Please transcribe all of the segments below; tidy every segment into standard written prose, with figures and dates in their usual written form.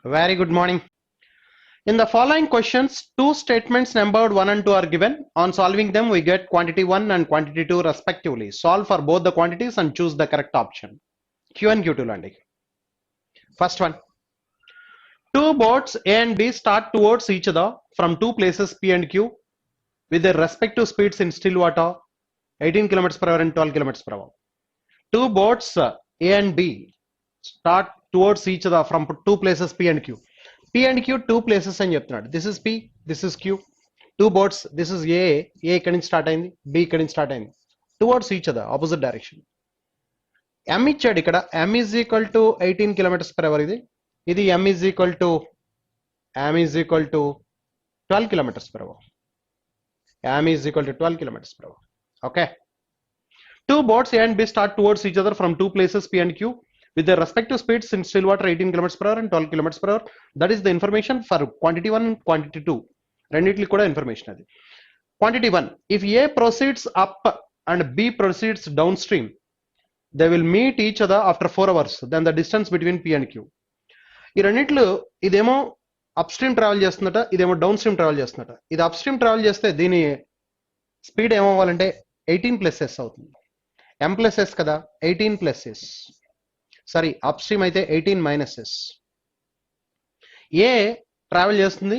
Very good morning. In the following questions, two statements numbered 1 and 2 are given. On solving them, we get quantity 1 and quantity 2 respectively. Solve for both the quantities and choose the correct option. Q and Q2 landi. First one. Two boats A and B start towards each other from two places P and Q with their respective speeds in still water 18 km per hour and 12 km per hour. Two boats A and B start towards each other from two places P and Q. P and Q two places అని చెప్తున్నాడు. This is P, this is Q. Two boats, this is A ఇక్కడి నుంచి start అయింది, B ఇక్కడి నుంచి start అయింది. Towards each other, opposite direction. M ఇచ్చాడు ఇక్కడ, M is equal to 18 km per hour ఇది M is equal to 12 km per hour. M is equal to 12 km per hour. Okay. Two boats A and B start towards each other from two places P and Q with their respective speeds in still water 18 km per hour and 12 km per hour. That is the information for quantity 1 and quantity 2. రెండిట్లకి కూడా information అది. Quantity 1. If A proceeds up and B proceeds downstream, they will meet each other after 4 hours. Then the distance between P and Q. ఈ రెండిట్లో ఇదేమో up stream travel చేస్తుందట, ఇదేమో down stream travel చేస్తుందట. ఇది up stream travel చేస్తే దీని speed ఏమవ్వాలంటే 18 ప్లస్ ఎస్ అవుతుంది. M ప్లస్ ఎస్ కదా, 18 plus S. Sorry, upstream అయితే 18 మైనస్ ఎస్. ఏ ట్రావెల్ చేస్తుంది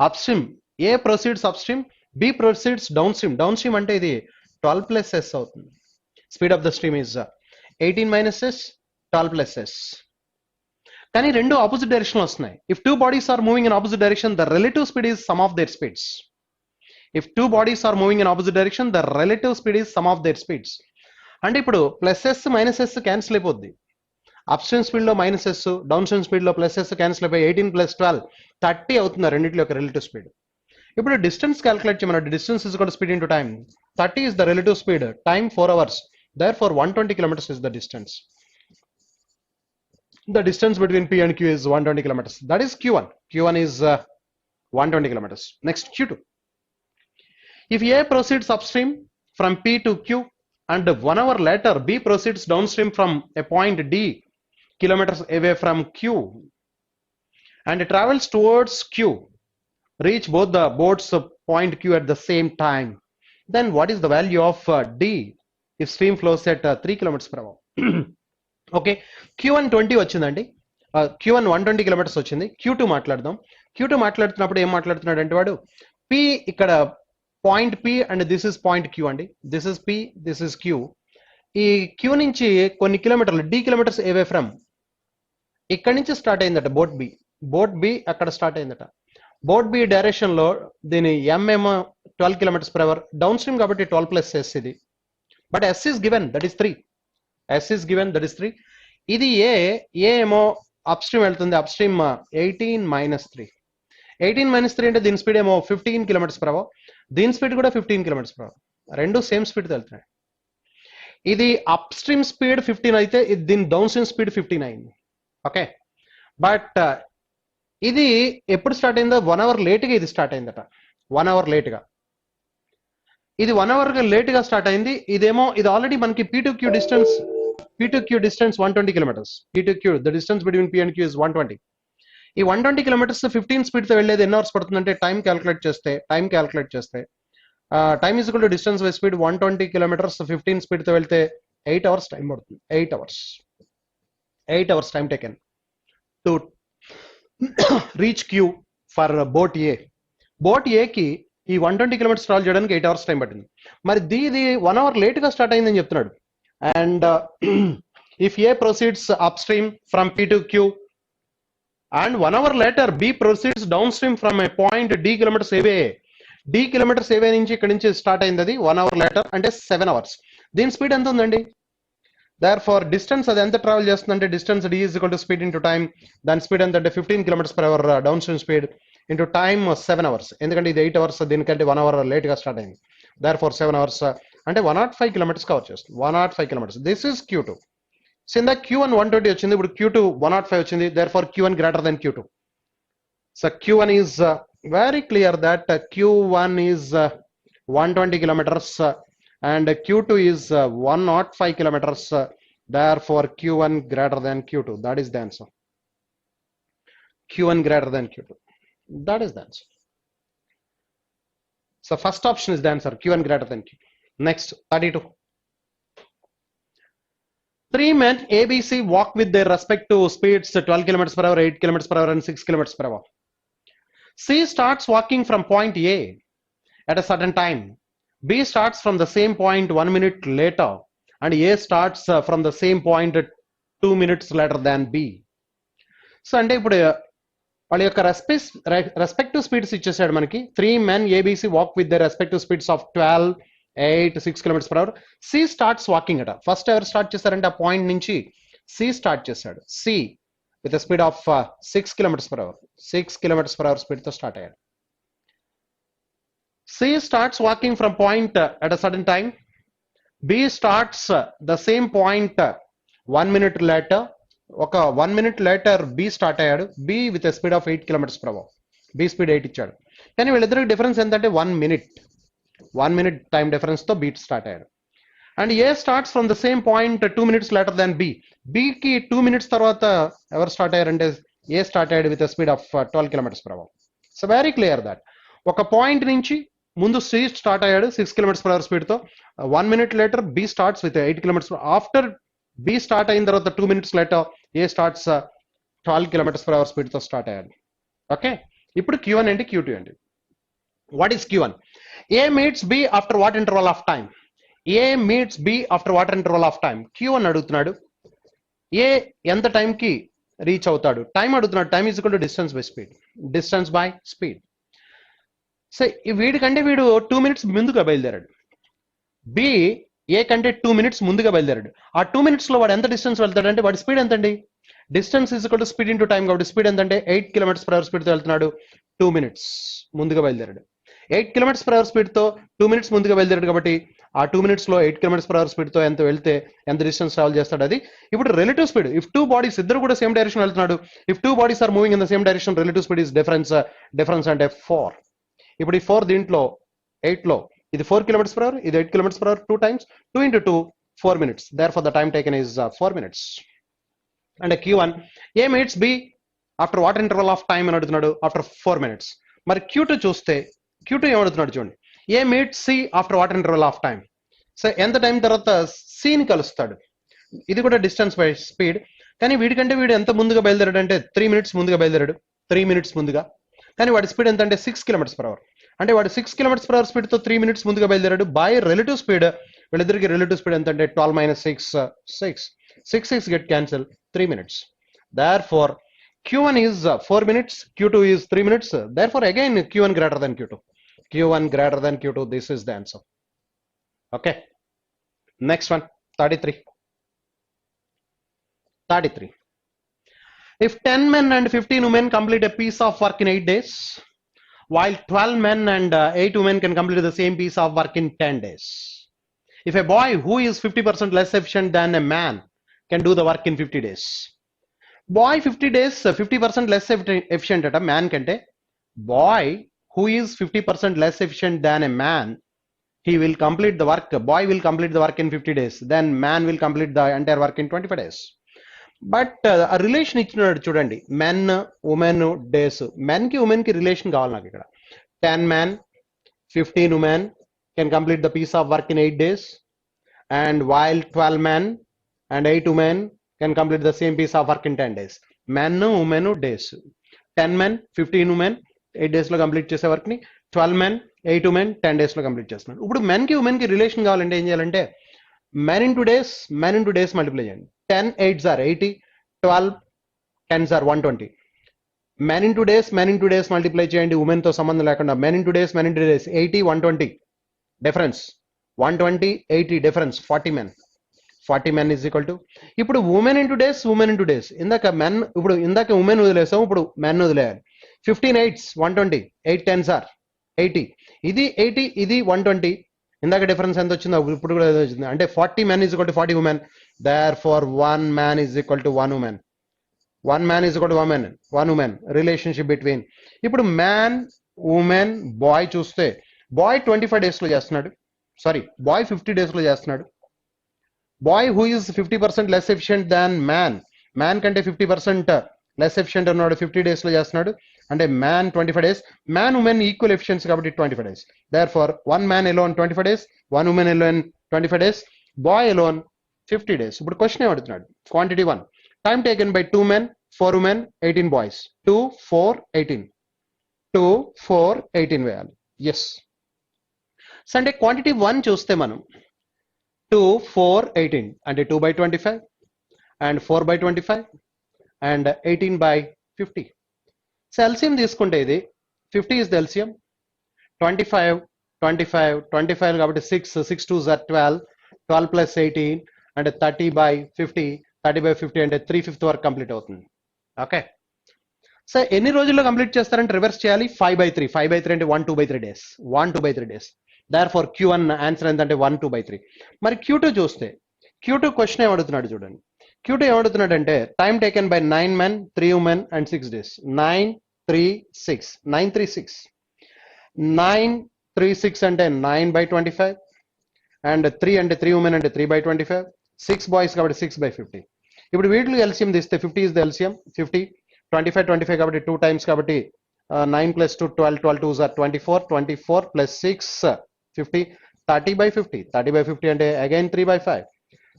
upstream, A proceeds upstream, B proceeds downstream. Downstream అంటే ఇది 12 ప్లస్ ఎస్ అవుతుంది. Speed of the stream is 18 minus S, 12 plus S. కానీ రెండు opposite direction వస్తున్నాయి. If two bodies are moving in opposite direction, the relative speed is sum of their speeds. If two bodies are moving in opposite direction, the relative speed is sum of their speeds. అంటే ఇప్పుడు plus S minus S cancel అయిపోద్ది. Upstream speed లో minus S, downstream speed లో plus S cancel అయిపోయి 18 plus 12 30 అవుతుంది రెండింటిలో యొక్క relative speed. ఇప్పుడు డిస్టెన్స్ క్యాలిక్యులేట్ చేయమన్నాడు. Distance is equal to speed into time. 30 is the relative speed, time 4 hours, therefore 120 kilometers is the distance. The distance between P and Q is 120 kilometers. That is Q1. Q1 is 120 kilometers. Next, Q2. If A proceeds upstream from P to Q and 1 hour later B proceeds downstream from a point D kilometers away from Q and travels towards Q, reach both the boats point Q at the same time, then what is the value of D if stream flows at 3 kilometers per hour? Okay, Q1 20 వచ్చిందండి, Q1 120 kilometres వచ్చింది. Q2 మాట్లాడదాం. Q2 మాట్లాడుతున్నప్పుడు ఏం మాట్లాడుతున్నాడు అంటే వాడు P ఇక్కడ point P and this is point Q అండి. This is P, this is Q. ఈ Q నుంచి కొన్ని కిలోమీటర్లు D కిలోమీటర్స్ అవే ఫ్రమ్ ఇక్కడి నుంచి స్టార్ట్ అయిందట బోట్ బి. బోట్ బి అక్కడ స్టార్ట్ అయిందట. బోట్ బి డైరెక్షన్ లో దీని ఎంఎం 12 kilometres per hour, downstream కాబట్టి 12 ప్లస్ ఎస్ ఇది. But S is given, that is 3. S is given, that is 3. ఇది ఏ ఏమో అప్ స్ట్రీమ్ వెళ్తుంది, అప్ స్ట్రీమ్ 18 మైనస్ 3. 18 మైనస్ 3 అంటే దీని స్పీడ్ ఏమో 15 కిలోమీటర్స్ పర్ అవర్, దీని స్పీడ్ కూడా 15 కిలోమీటర్స్ పర్ అవర్. రెండు సేమ్ స్పీడ్ వెళ్తున్నాయి. ఇది అప్ స్ట్రీమ్ స్పీడ్ 15 అయితే దీని డౌన్ స్ట్రీమ్ స్పీడ్ 15 అయింది. ఓకే, బట్ ఇది ఎప్పుడు స్టార్ట్ అయిందో 1 అవర్ లేట్గా ఇది స్టార్ట్ అయిందట. 1 అవర్ లేట్గా ఇది 1 అవర్ లేట్గా స్టార్ట్ అయింది. ఇదేమో ఇది ఆల్రెడీ మనకి P to Q distance 120 kilometres. P to Q, the distance between P and Q is 120. ఈ 120 కిలోమీటర్స్ 15 స్పీడ్తో వెళ్ళేది ఎన్ని అవర్స్ పడుతుందంటే టైం క్యాలిక్యులేట్ చేస్తే time is equal to distance by speed. 120 kilometres 15 స్పీడ్తో వెళ్తే 8 అవర్స్ టైం పడుతుంది. 8 hours time taken to reach Q for boat A. Boat ఏకి ఈ 120 కిలోమీటర్స్ ట్రావెల్ చేయడానికి 8 అవర్స్ టైం పట్టింది. మరి ఇది 1 అవర్ లేట్గా స్టార్ట్ అయిందని చెప్తున్నాడు. And if A proceeds up stream from P to Q and 1 hour later B proceeds downstream from a point D kilometers away. D kilometers away నుంచి ఇక్కడ నుంచి స్టార్ట్ అయింది. అది 1 hour later అంటే 7 hours. దీని స్పీడ్ ఎంత ఉందండి? therefore distance అది ఎంత ట్రావెల్ చేస్తుందంటే distance D is equal to speed into time. దాని స్పీడ్ ఎంత అంటే 15 kilometers per hour down stream speed into time 7 hours. ఎందుకంటే ఇది 8 hours, దీనికంటే 1 hour లేట్గా స్టార్ట్ అయింది. therefore 7 hours అంటే 105 kilometers కవర్ చేస్తుంది. 105 kilometers. This is Q2. కింద Q1 120 వచ్చింది, ఇప్పుడు Q2 105 వచ్చింది. therefore Q1 greater than Q2. So Q1 is very clear that Q1 is 120 kilometers and Q2 is 105 kilometers. Therefore Q1 greater than Q2. That is the answer. Q1 greater than Q2. That is the answer. So first option is the answer, Q1 greater than Q2. Next, 32. Three men ABC walk with their respective speeds 12 kilometers per hour, 8 kilometers per hour, and 6 kilometers per hour. C starts walking from point A at a certain time. B starts from the same point 1 minute later, and A starts from the same point 2 minutes later than B. So అంటే ఇప్పుడు వాళ్ళ యొక్క respective speeds ఇచ్చేసాడు మనకి. 3 men ABC walk with their respective speeds of 12, 8, 6 kilometers per hour. C starts walking అట. First ఎవరు start చేశారంటే ఆ పాయింట్ నుంచి C స్టార్ట్ చేశాడు. C with a speed of 6 kilometers per hour. 6 kilometers per hour speed తో start అయ్యాడు. C starts walking from point at a certain time. B starts the same point 1 minute later. ఒక 1 minute later B start అయ్యాడు. B with a speed of 8 kilometers per hour. B speed 8 ఇచ్చాడు. కానీ వీళ్ళిద్దరికి difference ఏంటంటే 1 minute time difference తో B start అయ్యాడు. And A starts from the same point 2 minutes later than B. B కి 2 minutes తర్వాత ఎవరు స్టార్ట్ అయ్యారంటే A స్టార్ట్ అయ్యాడు with speed of 12 kilometers per hour. So very clear that ఒక point నుంచి ముందు C స్టార్ట్ అయ్యాడు 6 kilometers per hour స్పీడ్ తో. 1 minute later B starts with 8 kilometers per hour. After B start అయిన తర్వాత 2 minutes later A starts 12 kilometers per hour speed తో start అయ్యాడు. Okay, ఇప్పుడు Q1 ఏంటి, Q2 ఏంటి? What is Q1? A meets B after what interval of time? A meets B after what interval of time? Q1 అడుగుతున్నాడు. A ఎంత time కి reach అవుతాడు? Time అడుగుతున్నాడు. Time is equal to distance by speed. Distance by speed. So వీడికంటే వీడు 2 minutes ముందుగా బయలుదేరాడు. B ఏ కంటే 2 minutes ముందుగా బయలుదేరాడు. ఆ 2 minutes లో వాడు ఎంత డిస్టెన్స్ వెళ్తాడంటే వాడి స్పీడ్ ఎంతండి? Distance is equal to speed into time. కాబట్టి స్పీడ్ ఎంతంటే 8 kilometers per hour స్పీడ్ తో వెళ్తున్నాడు. 2 minutes ముందుగా బయలుదేరాడు. 8 kilometers per hour స్పీడ్ తో 2 minutes ముందుగా బయలుదేరాడు. కాబట్టి ఆ 2 minutes లో 8 kilometers per hour స్పీడ్ తో ఎంత వెళ్తే ఎంత డిస్టెన్స్ ట్రావెల్ చేస్తాడు అది. ఇప్పుడు relative speed, if two bodies ఇద్దరు కూడా సేమ్ డైరెక్షన్ వెళ్తున్నాడు, if two bodies are moving in the same direction, relative speed is difference అంటే 4. ఇప్పుడు ఈ 4 దీంట్లో 8 లో ఇది 4 kilometers per hour, ఇది 8 kilometers per hour, 2 times 2 into 2 4 minutes. Therefore the time taken is 4 minutes. And Q1, A meets B after what interval of time అని అడుగుతున్నాడు? After 4 minutes. మరి Q2 చూస్తే Q2 ఏమడుగుతున్నాడు చూడండి. A meets C after what interval of time? So ఎంత time తర్వాత C ని కలుస్తాడు? ఇది కూడా డిస్టెన్స్ బై స్పీడ్. కానీ వీడికంటే వీడు ఎంత ముందుగా బయలుదేరాడు అంటే 3 minutes ముందుగా బయలుదేరాడు. 3 minutes ముందుగా. కానీ వాడి స్పీడ్ ఎంత అంటే 6 kilometers per hour. అంటే వాడు 6 kilometers per hour స్పీడ్ తో 3 minutes ముందుగా బయలుదేరాడు. బై రిలేటివ్ స్పీడ్ వీళ్ళిద్దరికి రిలేటివ్ స్పీడ్ ఎంత అంటే 12 minus 6 get cancel, 3 minutes. Therefore Q1 is 4 minutes, Q2 is 3 minutes. Therefore again Q1 greater than Q2. Q1 greater than Q2. This is the answer. Okay, next one, 33. If 10 men and 15 women complete a piece of work in 8 days, while 12 men and 8 women can complete the same piece of work in 10 days. If a boy who is 50% less efficient than a man can do the work in 50 days. Boy 50 days 50% less efficient at a man kante. Boy who is 50% less efficient than a man, he will complete the work. Boy will complete the work in 50 days. Then man will complete the entire work in 25 days. But ఆ relation ఇచ్చినాడు చూడండి, men women days. Men కి women కి relation కావాలి నాకు ఇక్కడ. 10 men 15 women can complete the piece of work in 8 days, and while 12 men and 8 women can complete the same piece of work in 10 days. Men women days. 10 men 15 women 8 days లో complete చేసే work ని 12 men 8 women 10 days లో complete చేస్తున్నాడు. ఇప్పుడు men కి women కి relation కావాలంటే ఏం చేయాలంటే men into days మల్టిప్లై చేయండి. 10 8s are 80, 12 10s are 120. Men into days multiply చేయండి ఉమెన్ తో సంబంధం లేకుండా. men into days 80 120 difference, 120 80 difference, 40 men is equal to. ఇప్పుడు ఉమెన్ ఇంటూ డేస్ ఇందాక మెన్, ఇప్పుడు ఇందాక ఉమెన్ వదిలేసాం, ఇప్పుడు మెన్ వదిలేయాలి. 15 8s 120, 8 10s are 80, ఇది 80 ఇది 120. ఇందాక డిఫరెన్స్ ఎంత వచ్చిందో ఇప్పుడు కూడా వచ్చింది అంటే 40 men is equal to 40 women. Therefore 1 man is equal to 1 woman. 1 man is equal to 1 woman. Relationship between. ఇప్పుడు మ్యాన్ ఉమెన్ బాయ్ చూస్తే బాయ్ 25 days లో చేస్తున్నాడు, సారీ బాయ్ 50 days లో చేస్తున్నాడు. Bye who is 50% less efficient than man కంటే 50% less efficient ఉన్నాడు 50 days లో చేస్తున్నాడు, అంటే man 25 days, man woman equal efficiency కాబట్టి 25 days. Therefore one man alone 25 days, one woman alone 25 days, boy alone 50 days. ఇప్పుడు question ఏమడుతున్నాడు, quantity 1, time taken by 2 men, 4 women, 18 boys. 2, 4, 18. 2, 4, 18 వేయాలి. Yes. So అంటే quantity 1 చూస్తే మనం 2, 4, 18 అంటే 2 by 25 and 4 by 25 and 18 by 50. So LCM తీసుకుంటే ఇది 50 is the LCM, 25, 25, 25 కాబట్టి 6, 6 2s are 12, 12 plus 18 అంటే 30 by 50, 30 by 50 అంటే 3/5 వరకు కంప్లీట్ అవుతుంది. ఓకే, సో ఎన్ని రోజుల్లో కంప్లీట్ చేస్తారంటే రివర్స్ చేయాలి, 5/3, 5/3 అంటే 1, 2/3 days, 1, 2/3 days. Therefore Q1 answer ఎంతంటే 1, 2/3. మరి Q2 చూస్తే Q2 క్వశ్చన్ ఏమడుతున్నాడు చూడండి, Q2 ఏమడుతున్నాడు అంటే time taken by 9 men, 3 women and 6 days. 9, 3, 6, 9, 3, 6, 9, 3, 6 అంటే 9 by 25 and 3 అంటే 3 women అంటే 3 by 25, 6 boys కాబట్టి 6 by 50. ఇప్పుడు వీటిలో ఎల్సిఎం తీస్తే 50 is the LCM, 50, 25, 25 కాబట్టి 2 times కాబట్టి 9 plus 2, 12, 12 2s are 24, 24 plus 6, 50, 30 by 50, 30 by 50 అంటే again 3/5.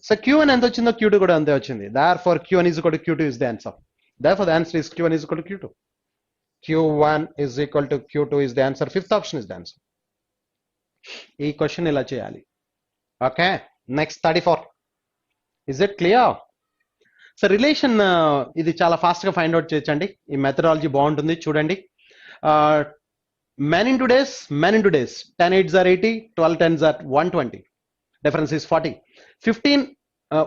సో Q1 ఎంత వచ్చిందో Q2 కూడా అంతే వచ్చింది. Therefore Q1 is equal to Q2 is the answer. Therefore the answer is Q1 is equal to Q2. Q1 is equal to Q2 is the answer. Fifth option is the answer. ఈ question ఇలా చేయాలి. Okay, next 34. Is it clear? So relation ఇది చాలా fast గా find out చేయొచ్చండి. ఈ methodology బాగుంటుంది, చూడండి. men into days, men into days, 10 8s are 80, 12 10s are 120, difference is 40. 15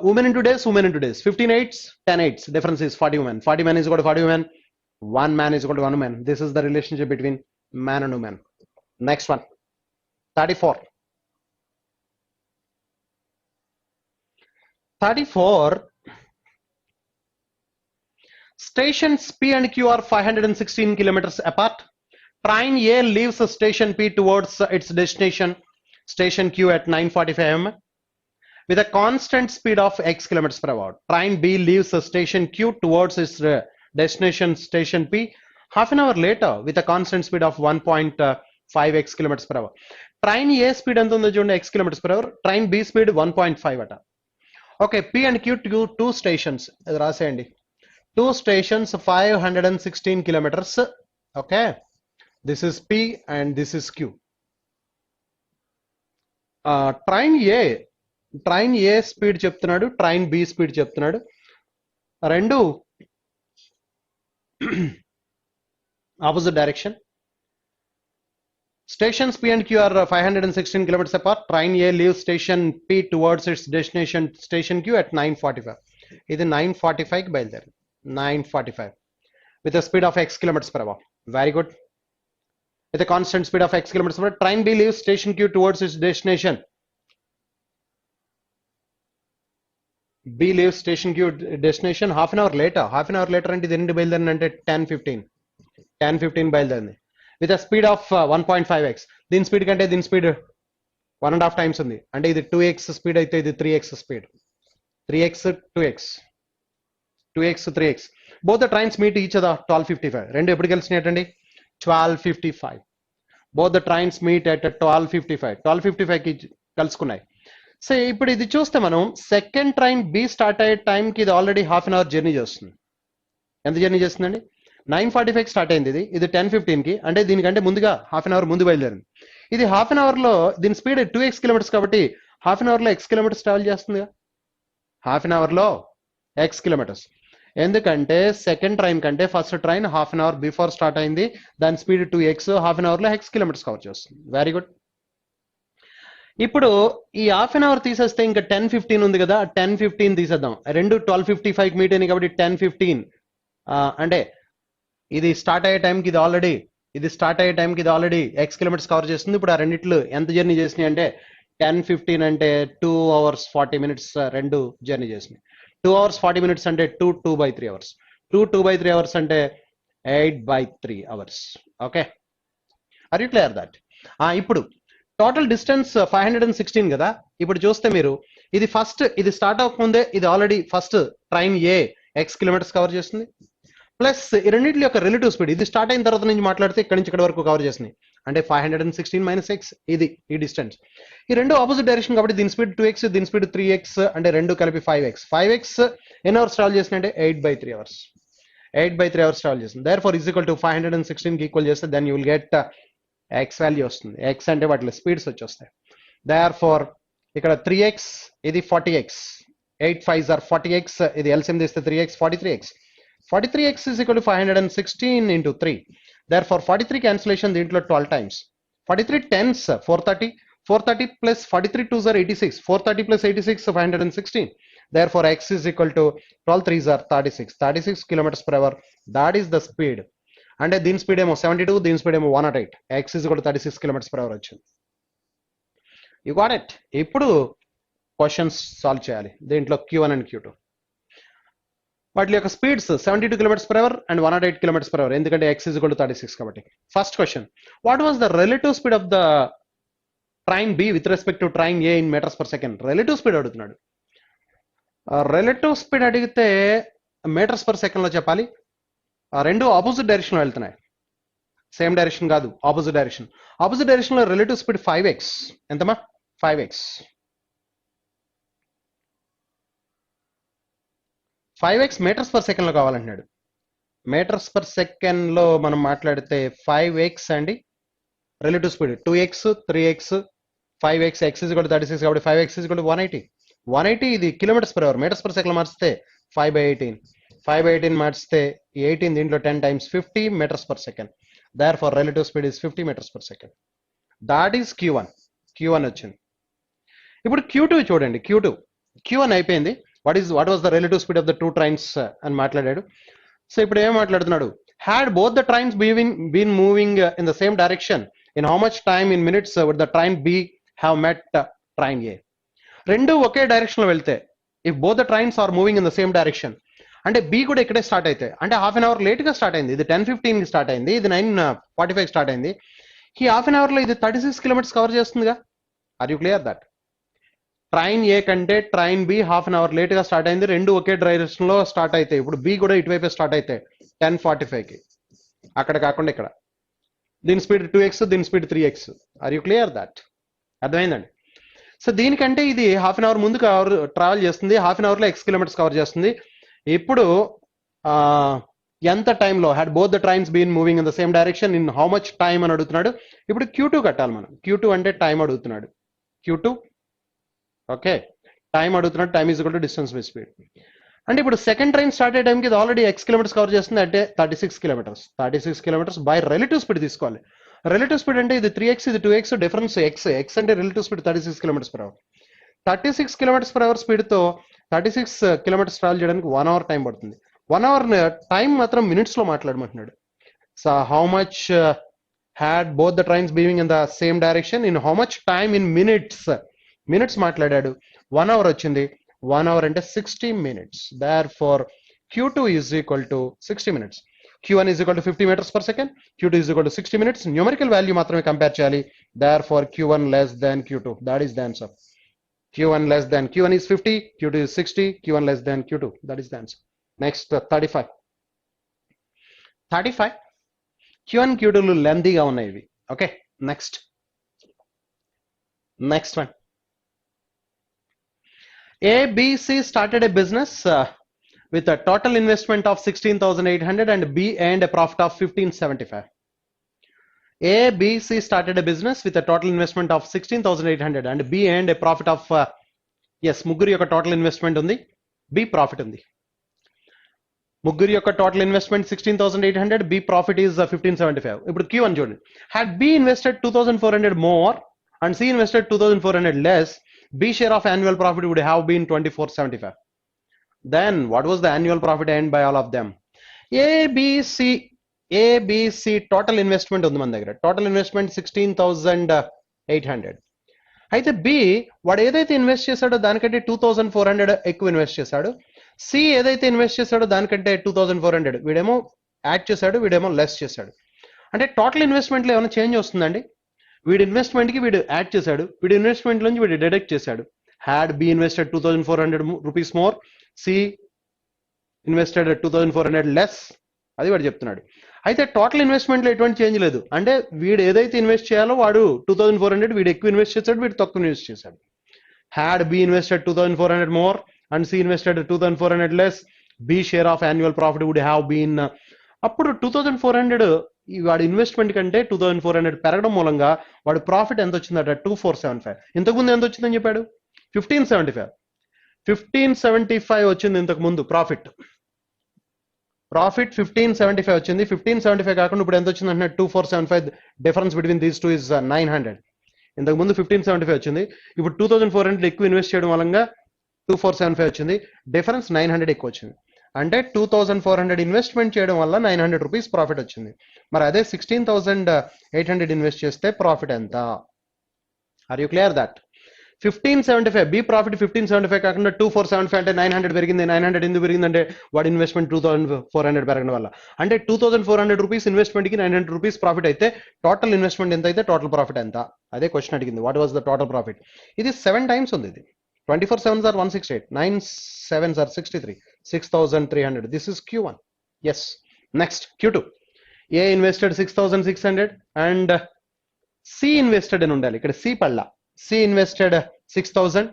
women into days, women into days, 15 8s, 10 8s, difference is 40 women, 40 men is equal to 40 women, 1 man is equal to 1 woman. This is the relationship between man and woman. Next one, 34. 34, stations P and Q are 516 kilometers apart. Train A leaves station P towards its destination, station Q, at 9:45 am with a constant speed of x kilometers per hour. Train B leaves station Q towards its destination, station P, half an hour later with a constant speed of 1.5x kilometers per hour. Train A speed ఎంత ఉందో చూడండి, x kilometers per hour. Train B speed 1.5 అట. Okay, P and Q, two stations, ఇది రాసేయండి. 2 stations, 516 kilometers. Okay, this is P and this is Q. Train A speed చెప్తున్నాడు, train B speed చెప్తున్నాడు, రెండు opposite direction. Stations P and Q are 516 kilometers apart. Train A leaves station P towards its destination, station Q, at 9:45. ఇది 9:45 కి బయలుదేరి 9:45 with a speed of x kilometers per hour. Very good. With a constant speed of x kilometers per hour, train B leaves station Q towards its destination. B leaves station Q destination half an hour later. Half an hour later అంటే ఇది ఎన్ని బయలుదేరింది అంటే 10:15 బయలుదేరింది with a speed of 1.5x. దీని speed కంటే దీని speed 1.5 times ఉంది, అంటే ఇది 2x స్పీడ్ అయితే ఇది 3x speed. 3x 2x 2x 3x. Both the trains meet each other 12:55. రెండు ఎప్పుడు కలిసినాయండి? 12:55. Both the trains meet at 12:55. 12:55 కి కలుసుకున్నాయి. సో ఇప్పుడు ఇది చూస్తే మనం సెకండ్ ట్రైన్ B స్టార్ట్ అయ్యే టైంకి ఇది already half an hour journey చేస్తుంది. ఎంత జర్నీ చేస్తుందండి? 9:45 స్టార్ట్ అయింది, ఇది 10:15కి, అంటే దీనికంటే ముందుగా హాఫ్ అన్ అవర్ ముందు బయలుదేరింది. ఇది హాఫ్ అన్ అవర్ లో దీని స్పీడ్ 2x kilometers కాబట్టి హాఫ్ అన్ అవర్ లో x kilometers ట్రావెల్ చేస్తుంది. హాఫ్ అన్ అవర్ లో x kilometers. ఎందుకంటే సెకండ్ ట్రైన్ కంటే first train half an hour before start అయింది, దాని speed 2x, half an hour లో x kilometers కవర్ చేస్తుంది. Very good. ఇప్పుడు ఈ హాఫ్ అన్ అవర్ తీసేస్తే ఇంకా 10:15 ఉంది కదా, 10:15 తీసేద్దాం. రెండు 12:55 మీట్ అయినాయి కాబట్టి 10:15 అంటే ఇది స్టార్ట్ అయ్యే టైంకి ఇది ఆల్రెడీ x kilometers కవర్ చేస్తుంది. ఇప్పుడు ఆ రెండిట్లు ఎంత జర్నీ చేసినాయి అంటే 10:15 అంటే 2 hours 40 minutes రెండు జర్నీ చేసినాయి. 2 hours 40 minutes అంటే 2/3 hours. 2/3 hours అంటే 8/3 hours. Okay, are you clear that? ఇప్పుడు టోటల్ డిస్టెన్స్ 516 కదా. ఇప్పుడు చూస్తే మీరు ఇది ఫస్ట్ ఇది స్టార్ట్ అవ్వకముందే ఇది already first train A x kilometers cover చేస్తుంది. ప్లస్ ఈ రెండింటి యొక్క రిలేటివ్ స్పీడ్, ఇది స్టార్ట్ అయిన తర్వాత నుంచి మాట్లాడితే ఇక్కడ నుంచి ఇక్కడ వరకు కవర్ చేసినాయి అంటే 516 మైనస్ ఎక్స్, ఇది ఈ డిస్టెన్స్. ఈ రెండు ఆపోజిట్ డైరెక్షన్ కాబట్టి దీని స్పీడ్ 2x, దీని స్పీడ్ 3x, అంటే రెండు కలిపి 5x. 5x ఎన్ని అవర్స్ ట్రావెల్ చేసిన అంటే 8/3 అవర్స్. 8/3 అవర్స్ ట్రావెల్ చేస్తుంది. Therefore is equal to 516 కి ఈక్వల్ చేస్తే then you will get X value వస్తుంది. ఎక్స్ అంటే వాటిలో స్పీడ్స్ వచ్చేస్తాయి. దేర్ ఫర్ ఇక్కడ 3x, ఇది 40x, 8 5s are 40x, ఇది ఎల్సిఎం తీస్తే 3x 43x. 43x is equal to 516 into 3. Therefore 43 cancellation దీంట్లో 12 times. 43 tens 430, 430 plus 43 2s are 86, 430 plus 86 516. Therefore x is equal to 12 3s are 36 kilometers per hour. That is the speed. అంటే దీని speed ఏమో 72, దీని speed ఏమో 108. x is equal to 36 kilometers per hour వచ్చింది. You got it. ఇప్పుడు questions solve చేయాలి దీంట్లో Q1 and Q2. వాటి యొక్క speeds 72 kilometres per hour and 108 kilometres per hour, ఎందుకంటే x is equal to 36 కాబట్టి. First question, what was the relative speed of the train B with respect to train A in metres per second? Relative speed అడుగుతున్నాడు. Relative speed అడిగితే metres per second లో చెప్పాలి. రెండు opposite direction లో వెళ్తున్నాయి, same direction కాదు, opposite direction. Opposite direction లో relative speed 5x. ఎంతమా? 5x. 5x metres per second లో కావాలంటున్నాడు. మీటర్స్ పర్ సెకండ్ లో మనం మాట్లాడితే 5x అండి relative speed 2x 3x 5x, x is equal to 36 కాబట్టి 5x is equal to 180. 180 ఇది kilometres per hour, metres per second మార్చితే 5/18, 5/18 మార్చితే 18 దీంట్లో 10 times 50 meters per second. Therefore relative speed is 50 meters per second. That is Q1. Q1 వచ్చింది. ఇప్పుడు Q2 చూడండి. Q1 అయిపోయింది. what was the relative speed of the two trains అని మాట్లాడాడు. So ఇప్పుడు ఏం మాట్లాడుతున్నాడు? had both the trains been moving in the same direction, in how much time in minutes would the train B have met train A? రెండు ఒకే direction లో వెళ్తే, if both the trains are moving in the same direction, అంటే B కూడా ఇక్కడే start అయితే, అంటే half an hour late గా start అయింది. ఇది 10:15 కి స్టార్ట్ అయింది, ఇది 9:45 స్టార్ట్ అయింది. ఈ హాఫ్ అన్ అవర్ లో ఇది 36 కిలోమీటర్స్ కవర్ చేస్తుందిగా. Are you clear that? Train A కంటే train B half an hour late గా స్టార్ట్ అయింది, రెండు ఒకే డైరెక్షన్ లో స్టార్ట్ అయితే, ఇప్పుడు బి కూడా ఇటువైపే స్టార్ట్ అయితే 10:45 కి, అక్కడ కాకుండా ఇక్కడ. దీని స్పీడ్ 2x, దీని speed 3x. Are you clear that? అర్థమైందండి. సో దీనికంటే ఇది హాఫ్ అన్ అవర్ ముందు ట్రావెల్ చేస్తుంది, హాఫ్ అన్ అవర్ లో x కిలోమీటర్స్ కవర్ చేస్తుంది. ఇప్పుడు ఎంత టైంలో had both the trains been moving in the same direction in how much time అని అడుగుతున్నాడు. ఇప్పుడు Q2 కట్టాలి మనం. Q2 అంటే టైం అడుగుతున్నాడు. Q2 ఓకే, టైం అడుగుతున్నాడు. Time is equal to distance by speed. అంటే ఇప్పుడు సెకండ్ ట్రైన్ స్టార్ట్ అయ్యే టైంకి ఇది ఆల్రెడీ x కిలోమీటర్స్ కవర్ చేస్తుంది, అంటే 36 kilometres. 36 kilometres by relative speed తీసుకోవాలి. రిలేటివ్ స్పీడ్ అంటే ఇది 3x, ఇది 2x, డిఫరెన్స్ x అంటే relative speed 36 kilometres per hour. 36 kilometres per hour speed తో 36 కిలోమీటర్స్ ట్రావెల్ చేయడానికి 1 అవర్ టైం పడుతుంది. 1 అవర్ టైం మాత్రం మినిట్స్ లో మాట్లాడమంటున్నాడు. So how much had both the trains being in the same direction in how much time in minutes మాట్లాడాడు. 1 hour వచ్చింది. 1 hour అంటే 60 minutes. Therefore Q2 is equal to 60 minutes. Q1 is equal to 50 meters per second. Q2 is equal to 60 minutes. Numerical value మాత్రమే compare చేయాలి. Therefore Q1 less than Q2. That is the answer. Q1 less than Q1 is 50, Q2 is 60, Q1 less than Q2. That is the answer. Next 35. Q1 Q2 లెంతీగా ఉన్నాయి ఇవి. Okay, next one. ABC started a business with a total investment of 16,800 and B earned a profit of 1575. ABC started a business with a total investment of 16,800 and B earned a profit of ముగ్గురు యొక్క total investment ఉంది, B profit ఉంది. ముగ్గురు యొక్క total investment 16,800, B profit is 1575. ఇప్పుడు Q1 చూడండి. had B invested 2,400 more and C invested 2,400 less, B share of annual profit would have been 2,475. Then what was the annual profit earned by all of them? ABC total investment ఉంది మన దగ్గర. Total investment 16,800. అయితే B వాడు ఏదైతే invest చేశాడో దానికంటే 2,400 ఎక్కువ invest చేశాడు. సి ఏదైతే ఇన్వెస్ట్ చేశాడో దానికంటే 2,400 వీడేమో యాడ్ చేశాడు, వీడేమో లెస్ చేశాడు. అంటే టోటల్ ఇన్వెస్ట్మెంట్ లో ఏమైనా చేంజ్ వస్తుందండి? వీడి ఇన్వెస్ట్మెంట్ కి వీడు యాడ్ చేశాడు, వీడి ఇన్వెస్ట్మెంట్ నుంచి వీడు డిడక్ట్ చేశాడు. Had B invested 2,400 rupees more, C invested 2,400 less, అది వాడు చెప్తున్నాడు. అయితే టోటల్ ఇన్వెస్ట్మెంట్లో ఎటువంటి చేంజ్ లేదు. అంటే వీడు ఏదైతే ఇన్వెస్ట్ చేయాలో వాడు 2400, వీడు ఎక్కువ ఇన్వెస్ట్ చేశాడు, వీడు తక్కువ ఇన్వెస్ట్ చేశాడు. Had B invested 2400 more and C invested 2400 less, B share of annual profit would have been. అప్పుడు 2400 వాడి ఇన్వెస్ట్మెంట్ కంటే 2400 పెరగడం మూలంగా వాడు ప్రాఫిట్ ఎంత వచ్చిందట 2475. ఇంతకుముందు ఎంత వచ్చిందని చెప్పాడు 1575. 1575 వచ్చింది ఇంతకు ముందు ప్రాఫిట్ 1575 వచ్చింది. 1575 కాకుండా ఇప్పుడు ఎంత వచ్చింది అంటే 2475. Difference between these two is 900. ఇంతకు ముందు 1575 వచ్చింది, ఇప్పుడు 2400 ఎక్కువ ఇన్వెస్ట్ చేయడం వల్ల 2475 వచ్చింది. డిఫరెన్స్ 900 ఎక్కువ వచ్చింది. అంటే 2400 ఇన్వెస్ట్మెంట్ చేయడం వల్ల 900 రూపీస్ ప్రాఫిట్ వచ్చింది. మరి అదే 16,800 ఇన్వెస్ట్ చేస్తే ప్రాఫిట్ ఎంత? Are you clear that? 1575 B profit 1575 కాకుండా 2475 అంటే 900 పెరిగింది. 900 ఎందుకు పెరిగిందంటే వాడి ఇన్వెస్ట్మెంట్ 2400 పెరగడం వల్ల. అంటే 2400 రూపీస్ ఇన్వెస్ట్మెంట్ కి 900 రూపీస్ ప్రాఫిట్ అయితే టోటల్ ఇన్వెస్ట్మెంట్ ఎంత అయితే టోటల్ ప్రాఫిట్ ఎంత? అదే క్వశ్చన్ అడిగింది. What was the total profit? ఇది 7 టైమ్స్ ఉంది. ఇది 24 7s are 168, 9 7s are 63, 6300. This is Q1. Yes. Next, Q2. A invested 6600 and C invested అని ఉండాలి. ఇక్కడ C పడలా. C invested 6000,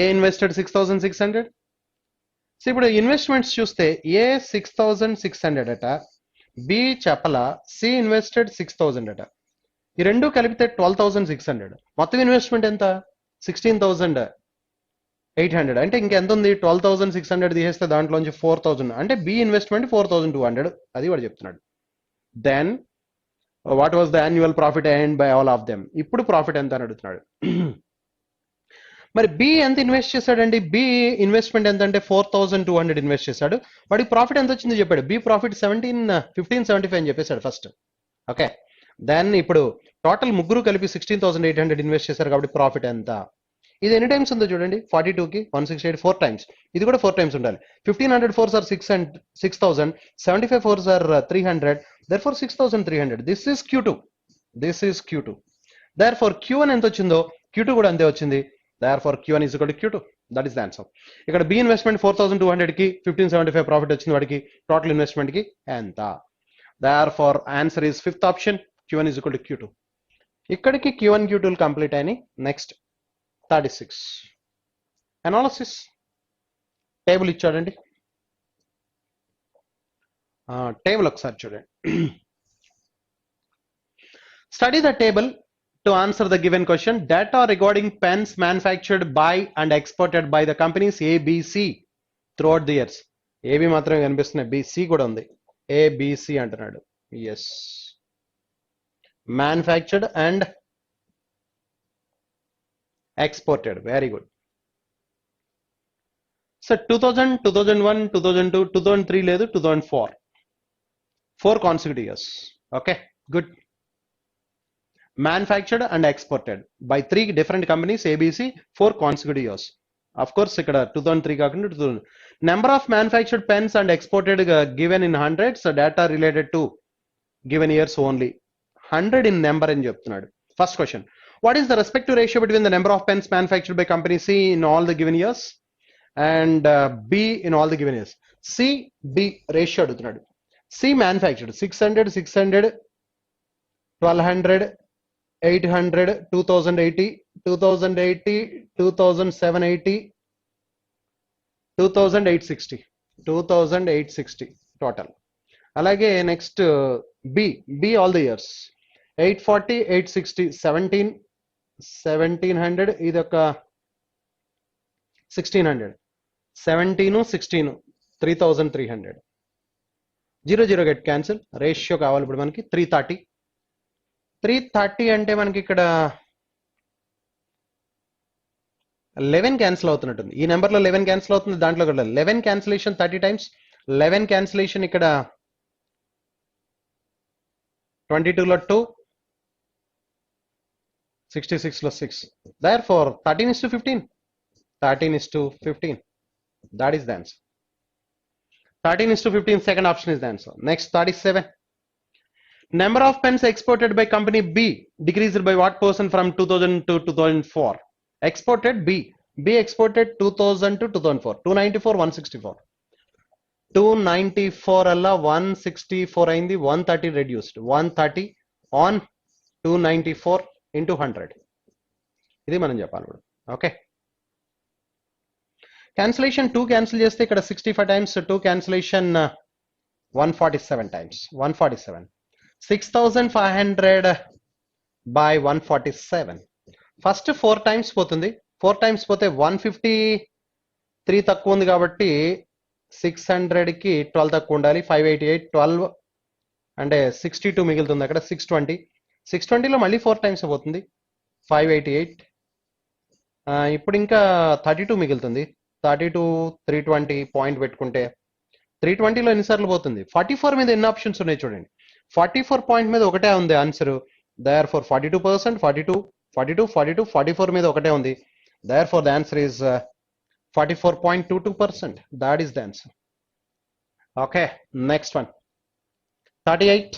A invested 6600. So ఇప్పుడు ఇన్వెస్ట్మెంట్స్ చూస్తే A 6600 అట, B చెప్పలా, C ఇన్వెస్టెడ్ 6000 అట. ఈ రెండు కలిపితే 12600. మొత్తం ఇన్వెస్ట్మెంట్ ఎంత? 16,800. అంటే ఇంకెంత ఉంది? 12,600 తీసేస్తే దాంట్లోంచి 4000. అంటే B ఇన్వెస్ట్మెంట్ 4200. అది వాడు చెప్తున్నాడు. Then what was the annual profit earned by all of them? ఇప్పుడు ప్రాఫిట్ ఎంత అని అడుగుతున్నాడు. మరి బి ఎంత ఇన్వెస్ట్ చేశాడండి? బి ఇన్వెస్ట్మెంట్ ఎంత అంటే 4200 ఇన్వెస్ట్ చేశాడు. వాడికి ప్రాఫిట్ ఎంత వచ్చింది చెప్పాడు. బి ప్రాఫిట్ 1575 అని చెప్పేశాడు ఫస్ట్. ఓకే, దెన్ ఇప్పుడు టోటల్ ముగ్గురు కలిపి 16,800 ఇన్వెస్ట్ చేశారు కాబట్టి ప్రాఫిట్ ఎంత? ఇది ఎన్ని టైమ్స్ ఉందో చూడండి. 42కి 168 4 టైమ్స్. ఇది కూడా 4 టైమ్స్ ఉండాలి. 1500 4s are 6 and 6000, 75 4s are 300, therefore 6300. This is Q2. This is Q2. Therefore Q1 ఎంత వచ్చిందో Q2 కూడా అంతే వచ్చింది. Therefore Q1 is equal to Q2. That is the answer. ఇక్కడ B ఇన్వెస్ట్మెంట్ 4200 కి 1575 ప్రాఫిట్ వచ్చింది. వాడికి టోటల్ ఇన్వెస్ట్మెంట్ కి ఎంత? Therefore answer is fifth option. Q1 is equal to Q2. ఇక్కడికి Q1 Q2 కంప్లీట్ అయినాయి. Next 36 analysis. టేబుల్ ఇచ్చాడండి. Table ఒకసారి చూడండి. Study the table to answer the given question. Data regarding pens manufactured by and exported by the companies A, B, C throughout the years. AB మాత్రమే కనిపిస్తున్నాయి, BC కూడా ఉంది. A, B, C అంటున్నాడు. Yes. Manufactured and exported. Very good. So 2000, 2001, 2002, 2003 లేదు, 2004. 4 consecutive years. Okay, good. Manufactured and exported by 3 different companies ABC 4 consecutive years. Of course ఇక్కడ 2003 కాకుండా 2000. Number of manufactured pens and exported given in hundreds. Data related to given years only. 100 in number అని చెప్తున్నాడు. First question. What is the respective ratio between the number of pens manufactured by company C in all the given years and B in all the given years? C, B ratio అడుగుతున్నాడు. C manufactured 600, 600, 1200, 800, 2080, 2080, 2780, 2860, 2860 total. అలాగే next B all the years 840, 860, 1700, ఇది ఒక 1600, 17, 16, 3300. 0 get cancel. Ratio కావాలి ఇప్పుడు మనకి 330. 330 అంటే మనకి ఇక్కడ 11 క్యాన్సిల్ అవుతున్నట్టుంది. ఈ నెంబర్లో 11 క్యాన్సిల్ అవుతుంది, దాంట్లో కూడా 11 క్యాన్సిలేషన్ 30 టైమ్స్. 11 క్యాన్సిలేషన్ ఇక్కడ 22లో 2, 66లో 6. Therefore 13:15. 13:15. That is the answer. 13:15. Second option is the answer. Next 37. Number of pens exported by company B decreased by what percent from 2000 to 2004? Exported B exported 2000 to 2004. 294, 164. 294 అలా 164 అయింది, 130 reduced, 130 on 294 into 100. ఇది మనం చెప్పాలి ఇప్పుడు. Okay, cancellation 2 cancel చేస్తే ఇక్కడ 65 times 2 cancellation 147 times 147, 6500 by 147. First 4 times పోతుంది, 4 times పోతే 153 తక్కువ ఉంది కాబట్టి 600కి 12 తక్కువ ఉండాలి, 588, 12 అంటే 62 మిగులుతుంది అక్కడ, 620, 620లో మళ్ళీ 4 టైమ్స్ పోతుంది, 588. ఇప్పుడు ఇంకా 32 మిగులుతుంది, 32, 320 పాయింట్ పెట్టుకుంటే 320లో ఎన్నిసార్లు పోతుంది, 44 మీద ఎన్ని ఆప్షన్స్ ఉన్నాయి చూడండి, 44 పాయింట్ మీద ఒకటే ఉంది ఆన్సర్, therefore 42%, 42, 42, 42, 44 మీద ఒకటే ఉంది, therefore the answer is 44.22%. that is the answer. Okay, next one, 38.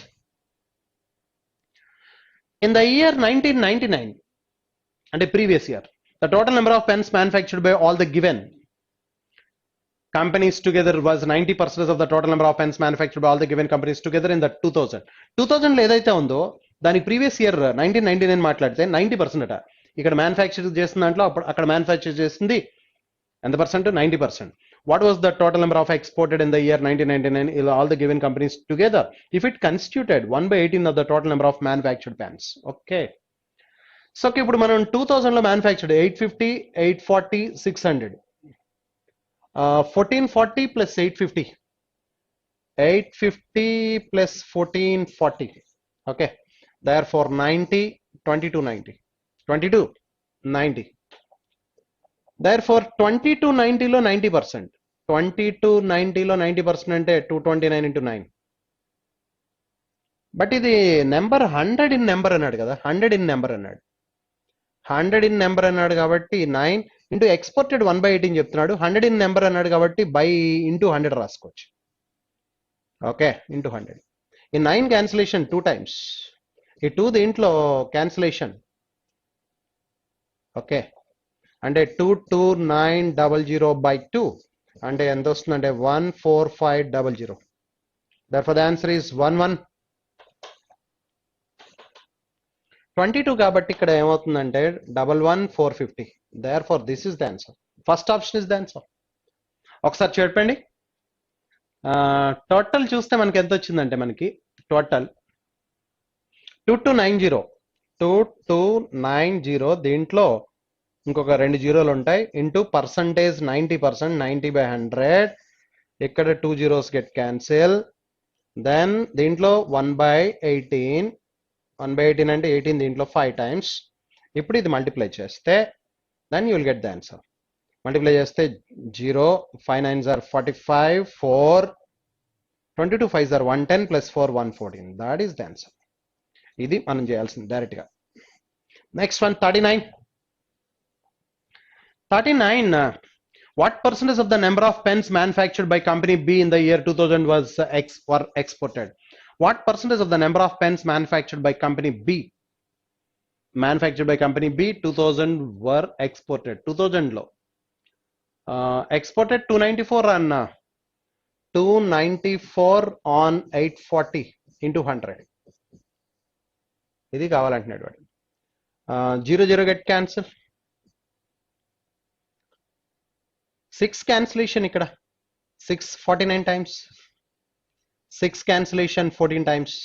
In the year 1999 and a previous year, the total number of pens manufactured by all the given companies together was 90% of the total number of pens manufactured by all the given companies together in the 2000 లో ఏదైతే ఉందో దానికి previous year 1999 మాట్లాడితే 90% అట. ఇక్కడ manufacture చేసిన దాంట్లో అక్కడ మ్యానుఫ్యాక్చర్ చేసింది ఎంత percent, 90%. What was the total number of exported in the year 1999 in all the given companies together if it constituted 1/18 of the total number of manufactured pens? Okay, so ఇప్పుడు మనం 2000 లో manufactured 850, 840, 600, 1440 plus 850, 850 plus 1440. okay, therefore 90, 2290, 2290, therefore 2290 లో 90%, 2290 లో 90% అంటే 229 into 9. But ఇది number 100 in number అన్నాడు కదా, 100 in number అన్నాడు, 100 in నెంబర్ అన్నాడు కాబట్టి 9 into ఎక్స్పోర్టెడ్ 1/18 చెప్తున్నాడు, 100 in నెంబర్ అన్నాడు కాబట్టి బై ఇంటూ 100 రాసుకోవచ్చు. Okay, into 100. ఈ 9 క్యాన్సిలేషన్ 2 టైమ్స్, ఈ 2 దీంట్లో క్యాన్సిలేషన్. ఓకే, అంటే 22900 by 2 అంటే ఎంత వస్తుందంటే 14500. therefore the answer is 11. 22 కాబట్టి ఇక్కడ ఏమవుతుందంటే 11450. therefore this is the answer. First option is the answer. ఒకసారి చెప్పండి, టోటల్ చూస్తే మనకి ఎంత వచ్చిందంటే మనకి టోటల్ 2290, దీంట్లో ఇంకొక 2 జీరోలు ఉంటాయి, ఇంటూ పర్సంటేజ్ 90%, 90/100, ఇక్కడ 2 zeros గెట్ క్యాన్సిల్, దెన్ దీంట్లో 1/18, 1/18 అంటే 18, దీంట్లో 5 టైమ్స్. ఇప్పుడు ఇది మల్టిప్లై చేస్తే then you will get the answer. Multiply చేస్తే 0, 5 9s are 45, 4, 22 5s are 110 plus 4 114. that is the answer. ఇది మనం చేయాల్సింది డైరెక్ట్ గా. Next one 39. What percentage of the number of pens manufactured by company B in the year 2000 was were exported? What percentage of the number of pens manufactured by company B 2000 were exported? 2000 లో exported 294 and 294 on 840 into 100. ఇది కావాలంటున్నాడు వాడు. 0 get cancel, 6 cancellation ఇక్కడ 6 49 times, 6 cancellation 14 times,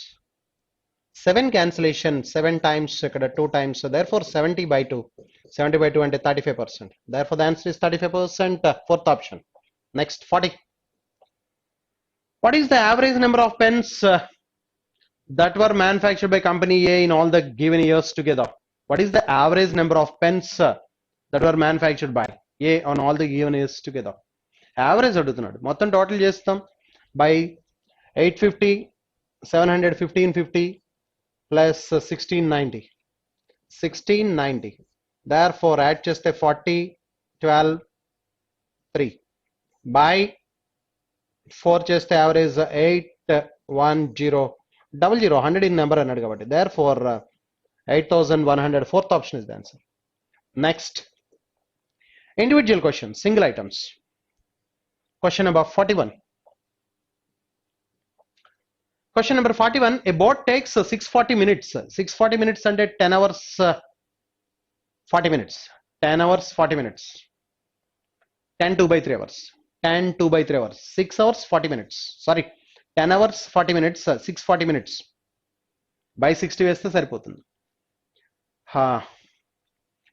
7 cancellation 7 times, ఇక్కడ 2 times, therefore 70/2, 70/2 అంటే 35%. therefore the answer is 35%, fourth option. Next 40. What is the average number of pens that were manufactured by company A in all the given years together? What is the average number of pens that were manufactured by A on all the given years together? Average అడుగుతున్నాడు. మొత్తం total చేస్తాం by 850, 700, 1550 plus 1690. therefore add చేస్తే 40, 12, 3 by 4 చేస్తే average 81000, 100 in number అన్నాడు కాబట్టి therefore 8100. fourth option is the answer. Next, individual questions, single items. Question number 41. Question number 41. A boat takes 640 minutes. 640 minutes and 10 hours 40 minutes. 10 hours 40 minutes. 10 2 by 3 hours. 10 2 by 3 hours. 6 hours 40 minutes. Sorry. 10 hours 40 minutes. 640 minutes. By 60 వేస్తే సరిపోతుంది.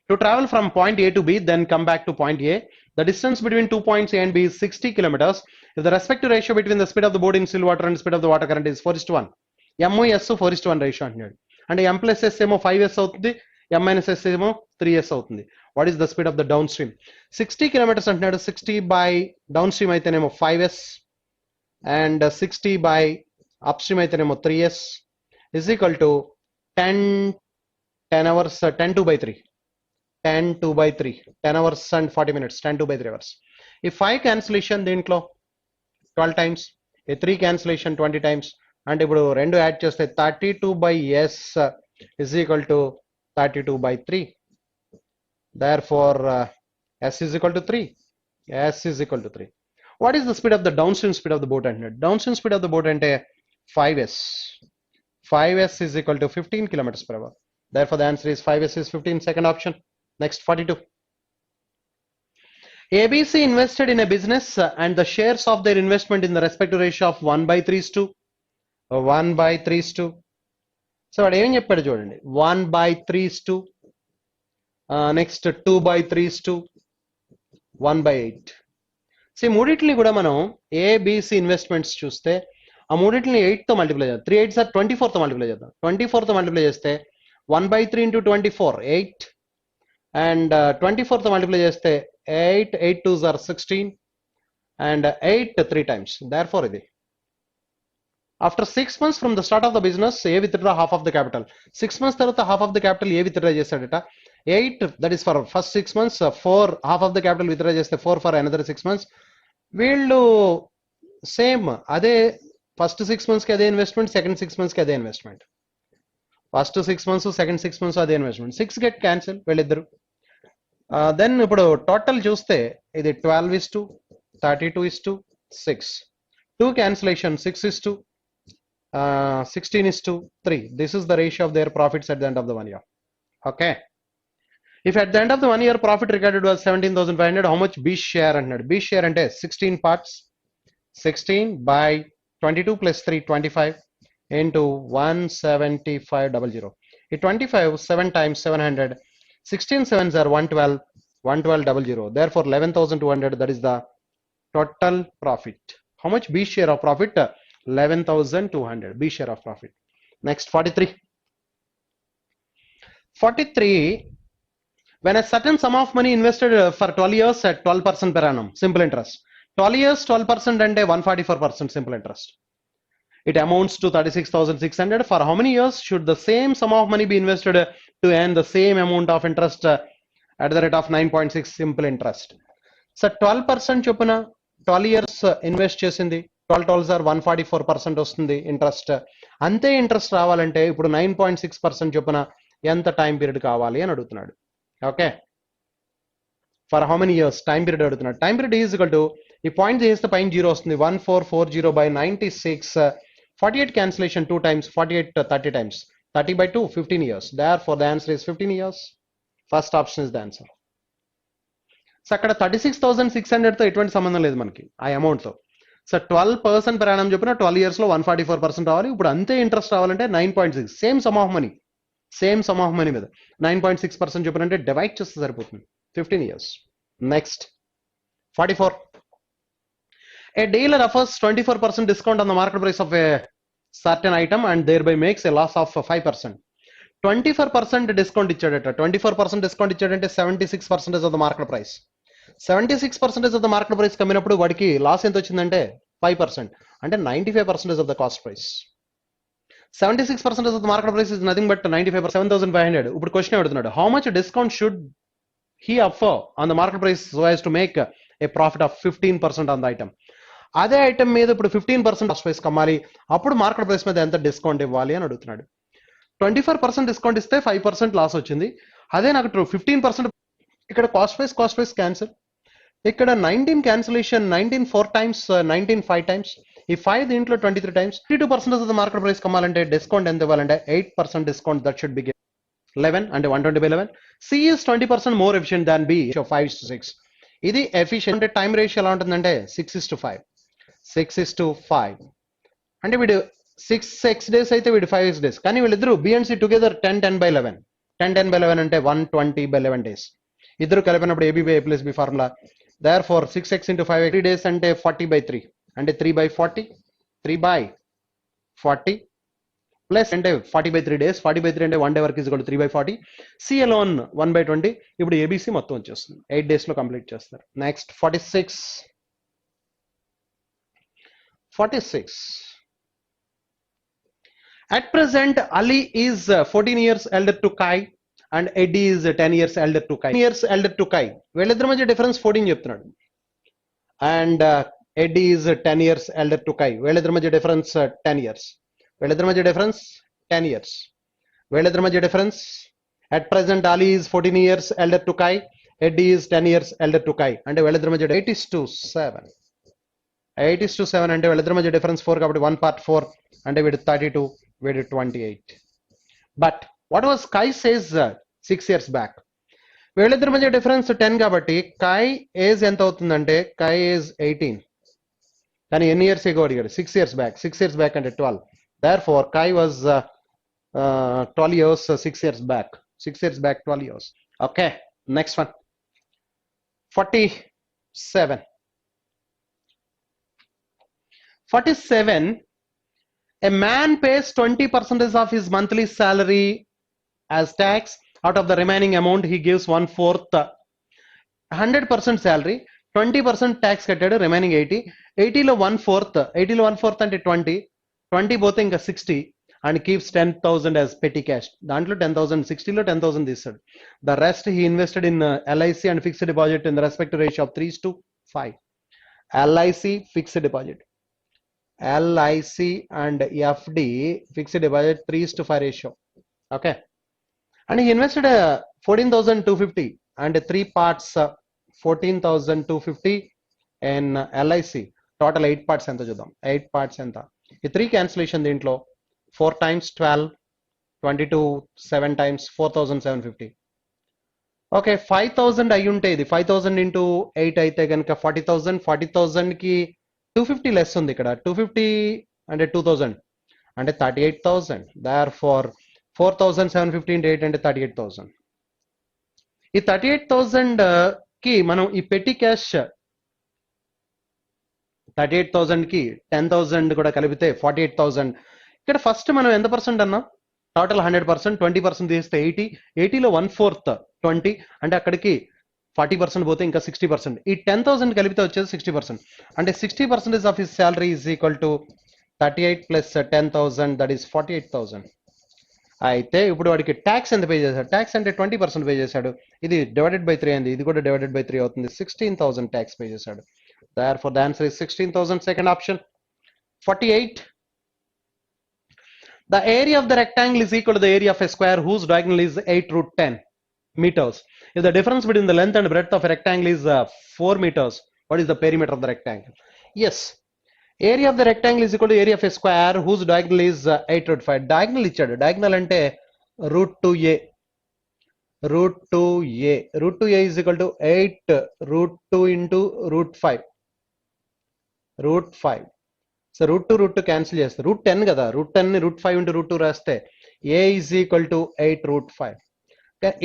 To travel from point A to B, then come back to point A. The distance between 2 points A and B is 60 kilometers. If the respective ratio between the speed of the boat in still water and speed of the water current is 4:1. M/S 4:1 ratio అంటున్నాడు. అంటే M plus S ఏమో 5S అవుతుంది, M minus S ఏమో 3S అవుతుంది. What is the speed of the downstream? 60 kilometers అంటున్నాడు. 60 by downstream అయితేనేమో 5S and 60 by upstream అయితేనేమో 3S is equal to 10 hours 10 2 by 3. 10 2 by 3, 10 hours and 40 minutes, 10 2 by 3 hours. If 5 cancellation దీంట్లో 12 times, a 3 cancellation 20 times, and ఇప్పుడు రెండు add చేస్తే 32 by S is equal to 32 by 3. Therefore, S is equal to 3. S is equal to 3. What is the speed of the downstream speed of the boat? Downstream speed of the boat అంటే 5S. 5S is equal to 15 kilometers per hour. Therefore, the answer is 5S is 15. Second option. Next, 42. ABC invested in a business and the shares of their investment in the respective ratio of 1/3:2. 1/3:2. So, what ఏం చెప్పాడు చూడండి. 1/3:2. Next, 2/3:2. 1/8. See, మూడింటిని కూడా మనం ABC investments చూస్తే ఆ మూడింటిని 8తో multiply చేద్దాం. 3 8s are 24తో మల్టిప్లై చేద్దాం. 24తో మల్టిప్లై చేస్తే 1/3 into 24, 8. And 24తో మల్టిప్లై చేస్తే 8, 8 2s are 16 and 8 3 times. Therefore, ఇది. After 6 months from the start of the business, A withdraw half of the capital. 6 months తర్వాత half of the capital A withdraw చేస్తాడట. 8, that is for first 6 months, 4 half of the capital withdraw చేస్తే 4 for another 6 months. వీళ్ళు same అదే first 6 months కి అదే investment, second 6 months కి అదే investment. First 6 months second 6 months అదే ఇన్వెస్ట్మెంట్. 6 గెట్ క్యాన్సిల్ వీళ్ళిద్దరు. దెన్ ఇప్పుడు టోటల్ చూస్తే ఇది 12:2, 32:6. 2 cancellation, 6:2, 16:3. This is the ratio of their profits at the end of the 1 year. Okay. If at the end of the 1 year profit recorded was 17,500, how much B share అన్నాడు. B share అంటే 16 parts. 16 by 22 plus 3, 25 into 175,000. ఈ 25 7 times 700. 16 7s are 112, 112,000. Therefore, 11,200. That is the total profit. How much B share of profit? 11,200. B share of profit. Next, 43. 43. When a certain sum of money invested for 12 years at 12% per annum, simple interest. 12 years, 12% and 144% simple interest. It amounts to 36,600. For how many years should the same sum of money be invested to earn the same amount of interest at the rate of 9.6 simple interest? So 12% చొప్పున 12 years invest చేసింది. 12 12s are 144% వస్తుంది interest. అంతే interest రావాలంటే ఇప్పుడు 9.6% చొప్పున ఎంత time period కావాలి అని అడుగుతున్నాడు. Okay, for how many years time period అడుగుతున్నాడు. Time period is equal to ఈ పాయింట్ చేస్తే పైన 0 వస్తుంది. 1440 by 96. 48 cancellation 2 times, 48 30 times. 30 by 2, 15 years. Therefore, the answer is 15 years. First option is the answer. So అక్కడ 36,600తో ఎటువంటి సంబంధం లేదు మనకి ఆ అమౌంట్తో. సో 12% per annum చెప్పిన 12 yearsలో 144% రావాలి. ఇప్పుడు అంతే ఇంట్రెస్ట్ రావాలంటే 9.6 same some of money, same some of money మీద 9.6% చెప్పినంటే డివైడ్ చేస్తే సరిపోతుంది. 15 years. Next, 44. A dealer offers 24% discount on the market price of a certain item and thereby makes a loss of 5%. 24% discount ఇచ్చాడట. 24% discount ఇచ్చాడంటే 76% of the market price. 76% of the market price కమ్మినప్పుడు వాడికి loss ఎంత వచ్చిందంటే 5%. అంటే 95% of the cost price. 76% of the market price is nothing but 95%, 7,500. ఇప్పుడు question అడుగుతున్నాడు, how much discount should he offer on the market price so as to make a profit of 15% on the item? అదే item మీద ఇప్పుడు 15% cost price కమ్మాలి, అప్పుడు market price మీద ఎంత discount ఇవ్వాలి అని అడుగుతున్నాడు. 24% డిస్కౌంట్ ఇస్తే 5% లాస్ వచ్చింది. అదే నాకు 15% ఇక్కడ కాస్ట్ ప్రైస్ క్యాన్సిల్. ఇక్కడ 19 క్యాన్సిలేషన్, 19 4 times, 19 5 times. ఈ 5 దీంట్లో 23 times 32% of the market price కమ్మాలంటే డిస్కౌంట్ ఎంత ఇవ్వాలంటే 8% discount that should be 11 అంటే 120 by 11. C is 20% more efficient than B. 5:6. ఇది ఎఫిషియెంట్ అంటే టైం రేషియో ఎలా ఉంటుందంటే 6:5. 6:5 అంటే వీడు 6x days అయితే వీడు 5x days, కానీ వీళ్ళిద్దరు B and C together 10 by 11. 10 by 11 అంటే 120 by 11 days. ఇద్దరు కలిపినప్పుడు AB by A plus B formula. Therefore 6x into 5 3 days అంటే 40 by 3 అంటే 3 by 40, 3 by 40 ప్లస్ అంటే 40 by 3 days, 40 by 3 అంటే 1 day work is equal to 3 by 40. C alone 1 by 20. ఇప్పుడు ABC మొత్తం వచ్చేస్తుంది 8 days లో కంప్లీట్ చేస్తారు. Next 46. At present, Ali is 14 years elder to Kai and Eddie is 10 years elder to Kai. 10 years elder to Kai. వీళ్ళిద్దరి మధ్య difference 14 చెప్తున్నాడు. And Eddie is 10 years elder to Kai. వీళ్ళిద్దరి మధ్య difference 10 years. వీళ్ళిద్దరి మధ్య difference 10 years. వీళ్ళిద్దరి మధ్య difference at present Ali is 14 years elder to Kai. Eddie is 10 years elder to Kai. అంటే వీళ్ళిద్దరి మధ్య 8:7. 8:7 అంటే వీళ్ళిద్దరి మధ్య డిఫరెన్స్ 4 కాబట్టి 1 part 4 అంటే వీడు 32, వీడు 28. But what was Kai says 6 years back. వీళ్ళిద్దరి మధ్య డిఫరెన్స్ 10 కాబట్టి Kai ఏజ్ ఎంత అవుతుందంటే Kai ఏజ్ 18, కానీ ఎన్ని ఇయర్స్ ఎగో అడిగాడు 6 years back. 6 years back అంటే 12. Therefore Kai was 12 years 6 years back. 6 years back 12 years. Okay, next one. 47. 47. A man pays 20% of his monthly salary as tax. Out of the remaining amount he gives 1/4. 100% salary, 20% tax కట్టాడు, remaining 80. 80లో 1/4. 80లో 1/4 అంటే 20. 20 పోతే ఇంకా 60 and keeps 10,000 as petty cash. దాంట్లో 10,000, 60లో 10,000 తీస్తాడు. The rest he invested in LIC and fixed deposit in the respective ratio of 3:5. LIC fixed deposit, LIC and FD fixed deposit 3:5 ratio. Okay, and he invested 14,250 and 3 parts 14,250 in LIC. Total 8 parts ఎంత చూద్దాం. 8 parts ఎంత? ఈ 3 cancellation దీంట్లో 4 times 12, 22, 7 times 4,750. Okay, 5,000 అయి ఉంటే ఇది 5,000 into 8 అయితే కనుక 40,000. 40,000 కి 250 లెస్ ఉంది ఇక్కడ. 250 అంటే 2,000 అంటే 38,000. Therefore 4,750 into 8 అంటే 38,000. ఈ 38,000 కి మనం ఈ పెట్టి క్యాష్ 38,000 కి 10,000 కూడా కలిపితే 48,000. ఇక్కడ ఫస్ట్ మనం ఎంత పర్సెంట్ అన్నాం? టోటల్ 100%, 20% తీస్తే 80. 80లో 1/4 20 అంటే అక్కడికి 40% పోతే ఇంకా 60%. ఈ 10,000 కలిపితే వచ్చేది 60%. అంటే 60% of his salary is equal to 38 plus 10,000, that is 48,000. అయితే ఇప్పుడు వాడికి ట్యాక్స్ ఎంత పే చేశాడు? ట్యాక్స్ అంటే 20% పే చేశాడు. ఇది డివైడెడ్ బై 3 అయింది, ఇది కూడా డివైడెడ్ బై 3 అవుతుంది. 16,000 ట్యాక్స్ పే చేశాడు. Therefore the answer is 16,000, second option. 48. The area of the rectangle is equal to the area of a square whose diagonal is 8√10 meters. If the difference between the length and breadth of a rectangle is 4 meters, what is the perimeter of the rectangle? Yes, area of the rectangle is equal to area of a square whose diagonal is 8√5. Diagonal ఇచ్చాడు. Diagonal అంటే √2a. √2a. √2a is equal to 8√2 into √5. √5. So √2 cancel చేస్తే √10 కదా, √10 ని √5 into √2 రాస్తే a is equal to 8√5.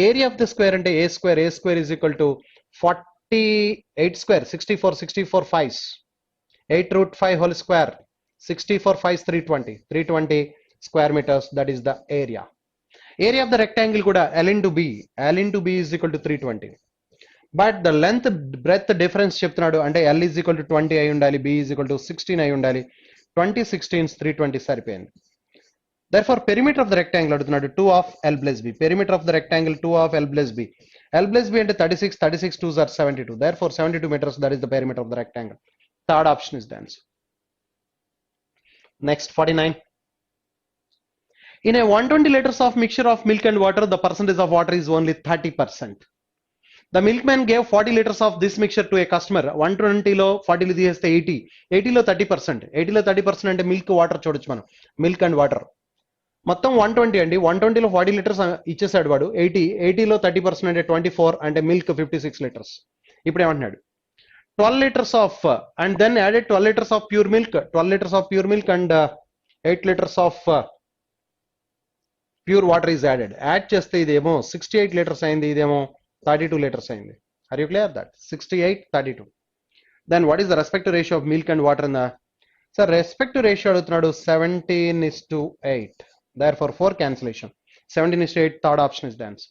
Area of the square అంటే a square. A square is equal to 48 square, 64, 64 5s. 8√5 whole square, 64 5s 320. 320 square meters, that is the area. Area of the rectangle kuda L into B. L into B is equal to 320. But the length breadth difference చెప్తున్నాడు అంటే L is equal to 20 అయి ఉండాలి, B is equal to 16 అయి ఉండాలి. 20 16 320 సరిపోయింది. Therefore perimeter of the rectangle అడుగుతున్నాడు 2 of L plus B. Perimeter of the rectangle 2 of L plus B. L plus B అంటే 36, 36 2s are 72. Therefore 72 meters, that is the perimeter of the rectangle. Third option is the answer. Next 49. In a 120 liters of mixture of milk and water, the percentage of water is only 30%. The milkman gave 40 liters of this mixture to a customer. 120లో 40 తీసేస్తే 80, 80లో 30%, 80లో 30% అంటే milk water చూడొచ్చు మనం, milk and water. మొత్తం 120 అండి, 120లో 40 litres ఇచ్చేసాడు వాడు. 80లో 30% అంటే 24 అంటే మిల్క్ 56 లీటర్స్. ఇప్పుడు ఏమంటున్నాడు, 12 liters of and then added 12 liters of pure milk, 12 liters of pure milk and 8 liters of pure water is added. Add చేస్తే ఇదేమో 68 liters అయింది, ఇదేమో 32 liters అయింది. Are you clear that? 68, 32. Then what is the respective ratio of milk and water in the, sir, respective ratio అడుగుతున్నాడు, 17:8. Therefore 4 cancellation. 17:8, third option is the answer.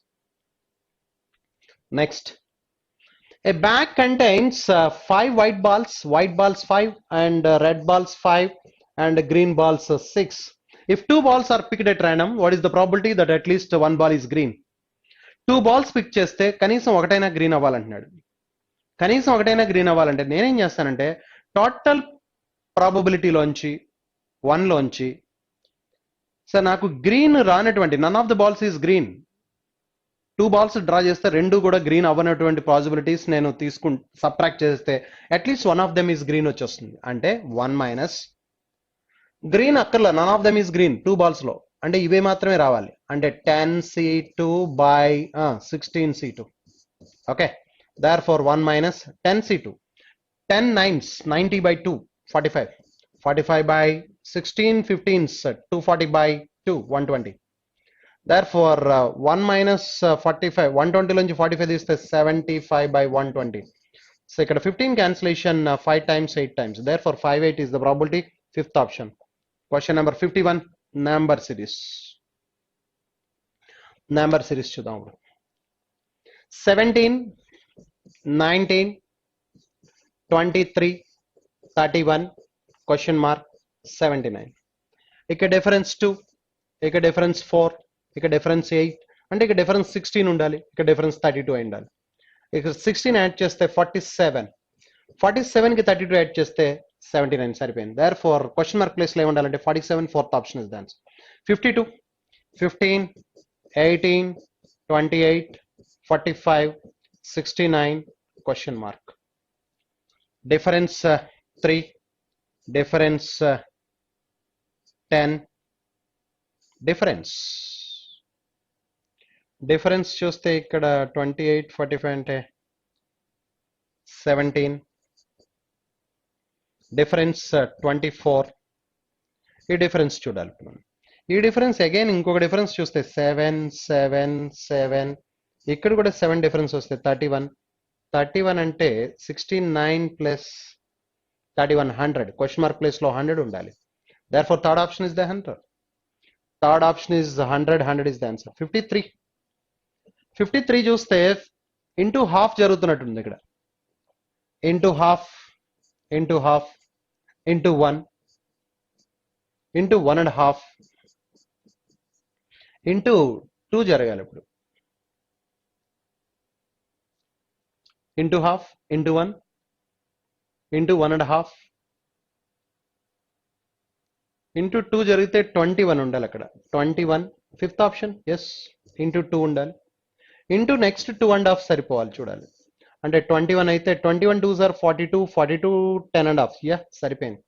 Next, a bag contains 5 white balls 5 and red balls 5 and green balls 6. If 2 balls are picked at random, what is the probability that at least 1 ball is green? 2 balls pick చేస్తే కనీసం ఒకటైనా green అవ్వాలంటున్నాడు. కనీసం ఒకటైనా green అవ్వాలంటే నేనేం చేస్తానంటే total ప్రాబబిలిటీలోంచి 1లోంచి, సార్ నాకు గ్రీన్ రానటువంటి none of the balls is green, 2 balls draw చేస్తే 2 కూడా గ్రీన్ అవ్వనటువంటి పాసిబిలిటీస్ నేను సబ్ట్రాక్ట్ చేస్తే at least 1 of them is green వచ్చేస్తుంది. అంటే 1 మైనస్ గ్రీన్ అక్కర్లా, none of them is green 2 balls లో, అంటే ఇవే మాత్రమే రావాలి. అంటే 10C2 by 16C2. Okay, therefore 1 minus 10C2. 10 nines 90 by 2 45, 45 by 16 15s 240 by 2 120. Therefore 1 minus 45, 120 లోంచి 45 తీస్తే 75 by 120. సో ఇక్కడ 15 cancellation 5 times 8 times. Therefore 58 is the probability. Fifth option. Question number 51, number series. Number series చూద్దాం. 17, 19, 23, 31, question mark 79. ఇక్కడ difference 2, ఇక్కడ difference 4, ఇక్కడ difference 8, అంటే ఇక్కడ difference 16 ఉండాలి, ఇక్కడ డిఫరెన్స్ 32 అయి ఉండాలి. ఇక్కడ 16 యాడ్ చేస్తే 47, 47 కి 32 యాడ్ చేస్తే 79 సరిపోయింది. therefore క్వశ్చన్ మార్క్ ప్లేస్ లో ఏముండాలంటే 47, fourth option is the answer. 52, 15, 18, 28, 45, 69, question mark. Difference 3, difference 10, difference చూస్తే ఇక్కడ 28, 45 అంటే 17, difference 24. ఈ డిఫరెన్స్ చూడాలి మనం. ఈ డిఫరెన్స్ అగైన్ ఇంకొక డిఫరెన్స్ చూస్తే 7, 7, 7, ఇక్కడ కూడా 7 డిఫరెన్స్ వస్తే 31, 31 అంటే 69 plus 31 100. క్వశ్చన్ మార్క్ ప్లేస్ లో 100 ఉండాలి. therefore third option is the 100. Third option is 100, 100 is the answer. 53, 53 చూస్తే ఇంటూ హాఫ్ జరుగుతున్నట్టుంది ఇక్కడ. Into half, into half, into 1, into 1.5, into 2 జరగాలి ఇప్పుడు. Into half, into 1, into 1.5, into 2 జరిగితే 21 ఉండాలి అక్కడ. 21, ఫిఫ్త్ ఆప్షన్, ఎస్, ఇంటూ 2 ఉండాలి. ఇంటూ నెక్స్ట్ 2.5 సరిపోవాలి చూడాలి. అంటే 21 అయితే 21 2s are 42, 42 10.5, యా సరిపోయింది.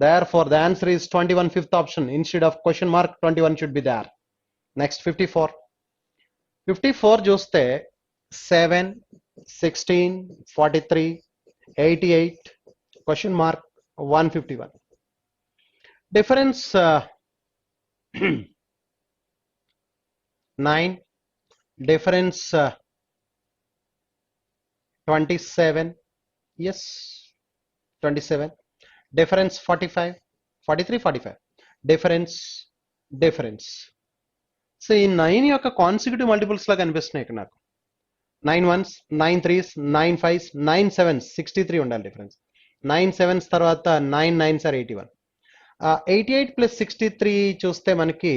therefore the answer is 21, fifth option. Instead of question mark 21 should be there. Next 54, 54 చూస్తే 7, 16, 43, 88, question mark 151. difference 9, difference 27, yes 27, difference 45, 43, 45, difference. So ఈ 9 యొక్క consecutive multiples లా కనిపిస్తున్నాయి ఇక్కడ నాకు. 9 1s, 9 3s, 9 5s, 9 7s, 63 ఉండాలి difference. 9 7s తర్వాత 9 9s are 81. 88 plus 63 చూస్తే మనకి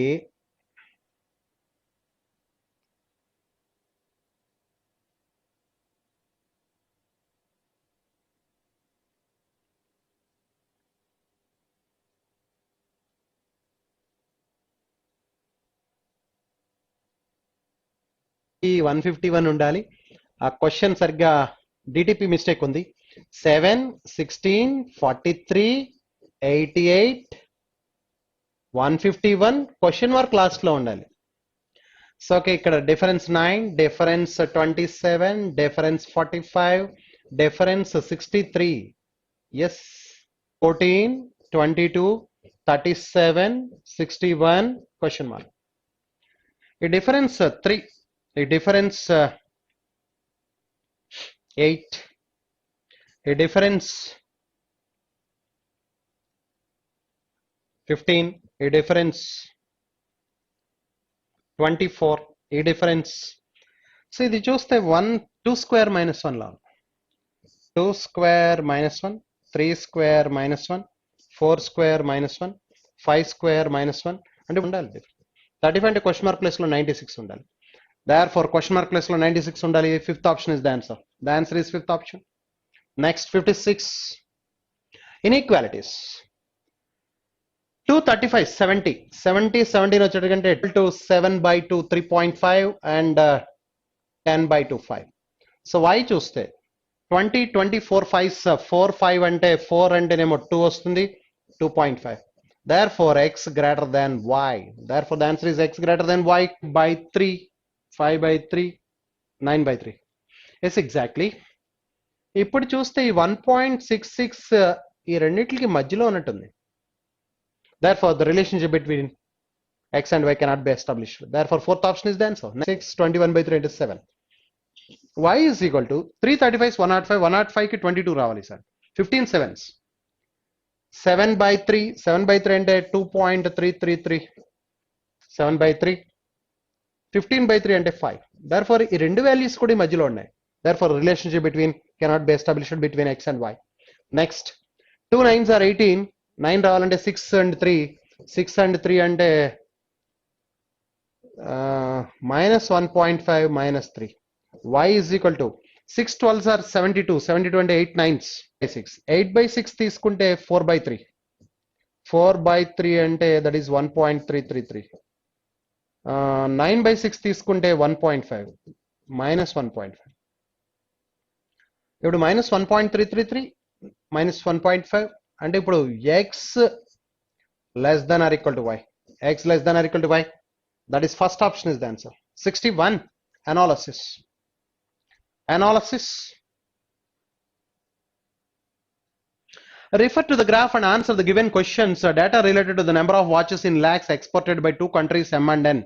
ఈ 151 ఉండాలి. ఆ క్వశ్చన్ సరిగ్గా డిటిపి మిస్టేక్ ఉంది. 7, 16, 43, 88, 151 క్వశ్చన్ మార్క్ లాస్ట్ లో ఉండాలి. సో ఓకే, ఇక్కడ difference 9, difference 27, difference 45, difference 63, yes 14, 22, 37, 61 question mark. ఈ డిఫరెన్స్ 3, ఈ డిఫరెన్స్ 8, ఈ డిఫరెన్స్ 15, ఈ డిఫరెన్స్ 24, ఈ డిఫరెన్స్. సో ఇది చూస్తే 2 స్క్వేర్ మైనస్ 1 లా 2 square minus 1, 3 square minus 1, 4 square minus 1, 5 square minus 1 అంటే ఉండాలి. 35 అంటే క్వశ్చన్ మార్క్ ప్లేస్ లో 96 ఉండాలి. Therefore question mark place లో 96 ఉండాలి. Fifth option is the answer. The answer is fifth option. Next 56 inequalities. 235 70 70 17 వచ్చేటంటే 7/2 3.5 అండ్ 10/2 5. సో y చూస్తే 20 24 5 4 5 అంటే 4 అంటేనేమో 2 వస్తుంది, 2.5. therefore x greater than y. therefore the answer is x greater than y by 3, 5/3, 9/3. yes exactly. ఇప్పుడు చూస్తే ఈ 1.66 ఈ రెండిటికి మధ్యలో ఉన్నట్టుంది. therefore the relationship between x and y cannot be established. therefore fourth option is the answer. 6 21/3 into 7. y is equal to 335 105, 105 కి 22 రావాలి sir. 15 sevens, 7/3, 7/3 అంటే 2.333, 7/3, 15/3 అంటే 5. therefore ఈ రెండు వాల్యూస్ కూడా మధ్యలో ఉన్నాయి. therefore relationship between cannot be established between x and y. next 2 9s are 18, 9 రావాలంటే 6 and 3, 6 and 3 అంటే -1.5 -3. y is equal to 6 12s are 72, 72 అంటే 8 9s 6, 8/6 తీసుకుంటే 4/3, 4/3 అంటే దట్ ఈస్ 1.333, 9/6 తీసుకుంటే 1.5 -1.5. ఇప్పుడు -1.333 -1.5 అంటే ఇప్పుడు x less than or equal to y, x less than or equal to y, that is first option is the answer. 61 analysis. Refer to the graph and answer the given questions. Data related to the number of watches in lakhs exported by two countries M and N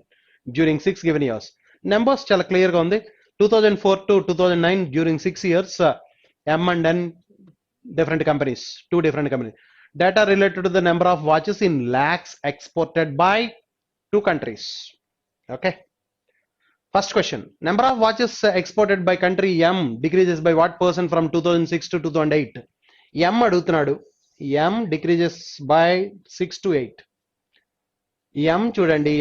during 6 given years. Numbers చాలా clear గా ఉంది. 2004 to 2009 during 6 years M and N different companies, two different companies. Data related to the number of watches in lakhs exported by two countries. Okay. First question, number of watches exported by country M decreases by what percent from 2006 to 2008? M అడుగుతున్నాడు. M decreases by 6 to 8. M చూడండి,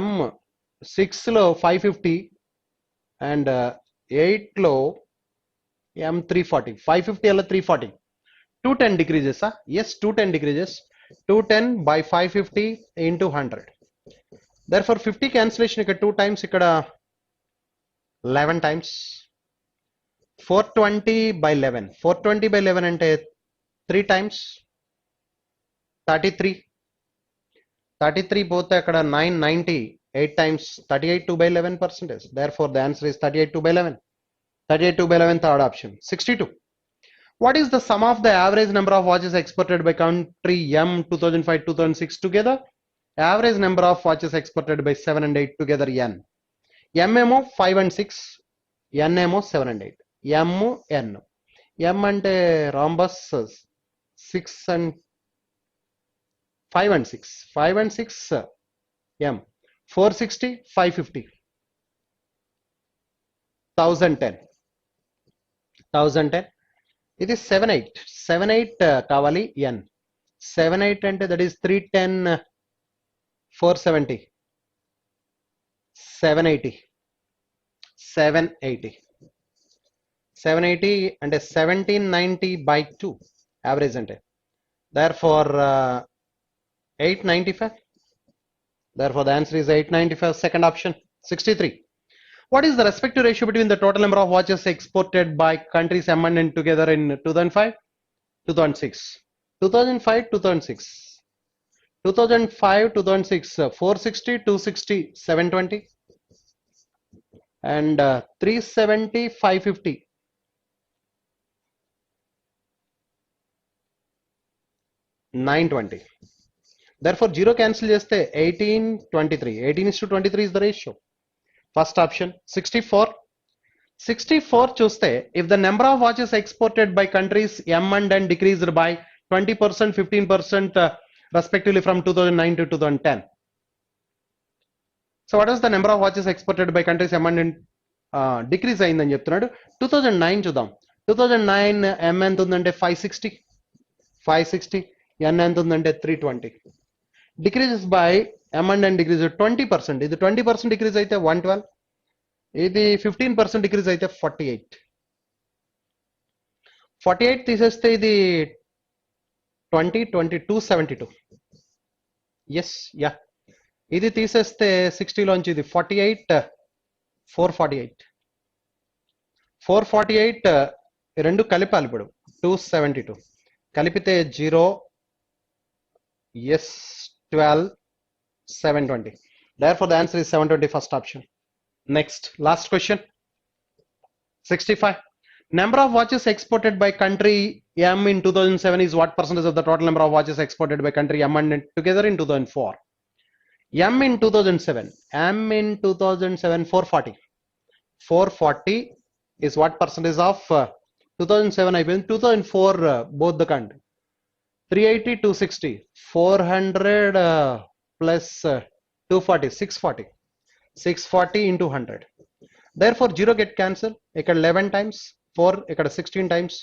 M 6 లో 550 and 8 లో M 340, 550 అలా 340, 210 decreases. Yes, 210 decreases. 210 by 550 into 100. therefore 50 cancellation ఇక్కడ 2 times, ఇక్కడ 11 times. 420 by 11, 420 by 11 అంటే 3 times, 33, 33 పోతే అక్కడ 990, 8 times, 38 2 by 11 percentage. therefore the answer is 38 2 by 11, 38 2 by 11 third option. 62, what is the sum of the average number of watches exported by country M 2005 2006 together? Average number of watches exported by 7 and 8 together N. M ఏమో 5 and 6, N ఏమో 7 and 8. M N. M అంటే rhombus 6 and 5 and 6, 5 and 6 M 460 550 1010 1010. ఇది 78 కావాలి N. 78 అంటే that is 310 470 780 780 780 అంటే 1790 by 2 average అంటే. therefore 895, therefore the answer is 895, second option. 63, What is the respective ratio between the total number of watches exported by countries M and N together in 2005, 2006? 2005, 2006. 2005, 2006, 460, 260, 720, and 370, 550. 920. Therefore, 0 cancel cheste 18, 23. 18:23 is the ratio. First option. 64. 64 చూస్తే if the number of watches exported by countries M and N decreased by 20%, 15% respectively from 2009 to 2010. So what is the number of watches exported by countries M and N decrease అయిందని చెప్తున్నాడు. 2009 చూద్దాం. 2009 M ఎంత ఉందంటే 560, 560, N ఎంత ఉందంటే 320. Decreases by M and N decrease 20%. ఇది 20% decrease అయితే 112. ఇది 15% డిక్రీజ్ అయితే 48. 48 తీసేస్తే ఇది 20, 20, 272. Yes yeah. ఇది తీసేస్తే 60 లోంచి ఇది 48, 448. 448 రెండు కలిపాలి ఇప్పుడు 272 కలిపితే 0, yes 12, 720. Therefore the answer is 720, first option. Next, last question. 65. Number of watches exported by country M in 2007 is what percentage of the total number of watches exported by country M and N together in 2004? M in 2007. M in 2007, 440. 440 is what percentage of 2007 అయిపోయింది. 2004 both the country. 380, 260. 400 plus 240, 640. 640 into 100. Therefore 0 get cancelled. ఇక్కడ 11 times, 4 ఇక్కడ 16 times,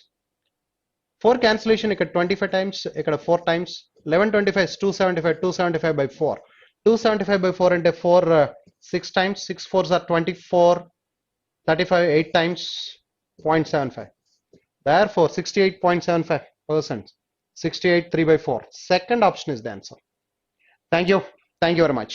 4 cancellation ఇక్కడ 25 times, ఇక్కడ 4 times. 1125 is 275, 275 by 4. 275 by 4 అంటే 4 6 times, 6 4s are 24, 35 8 times, 0.75. Therefore 68.75%. 68 3 by 4. Second option is the answer. Thank you very much.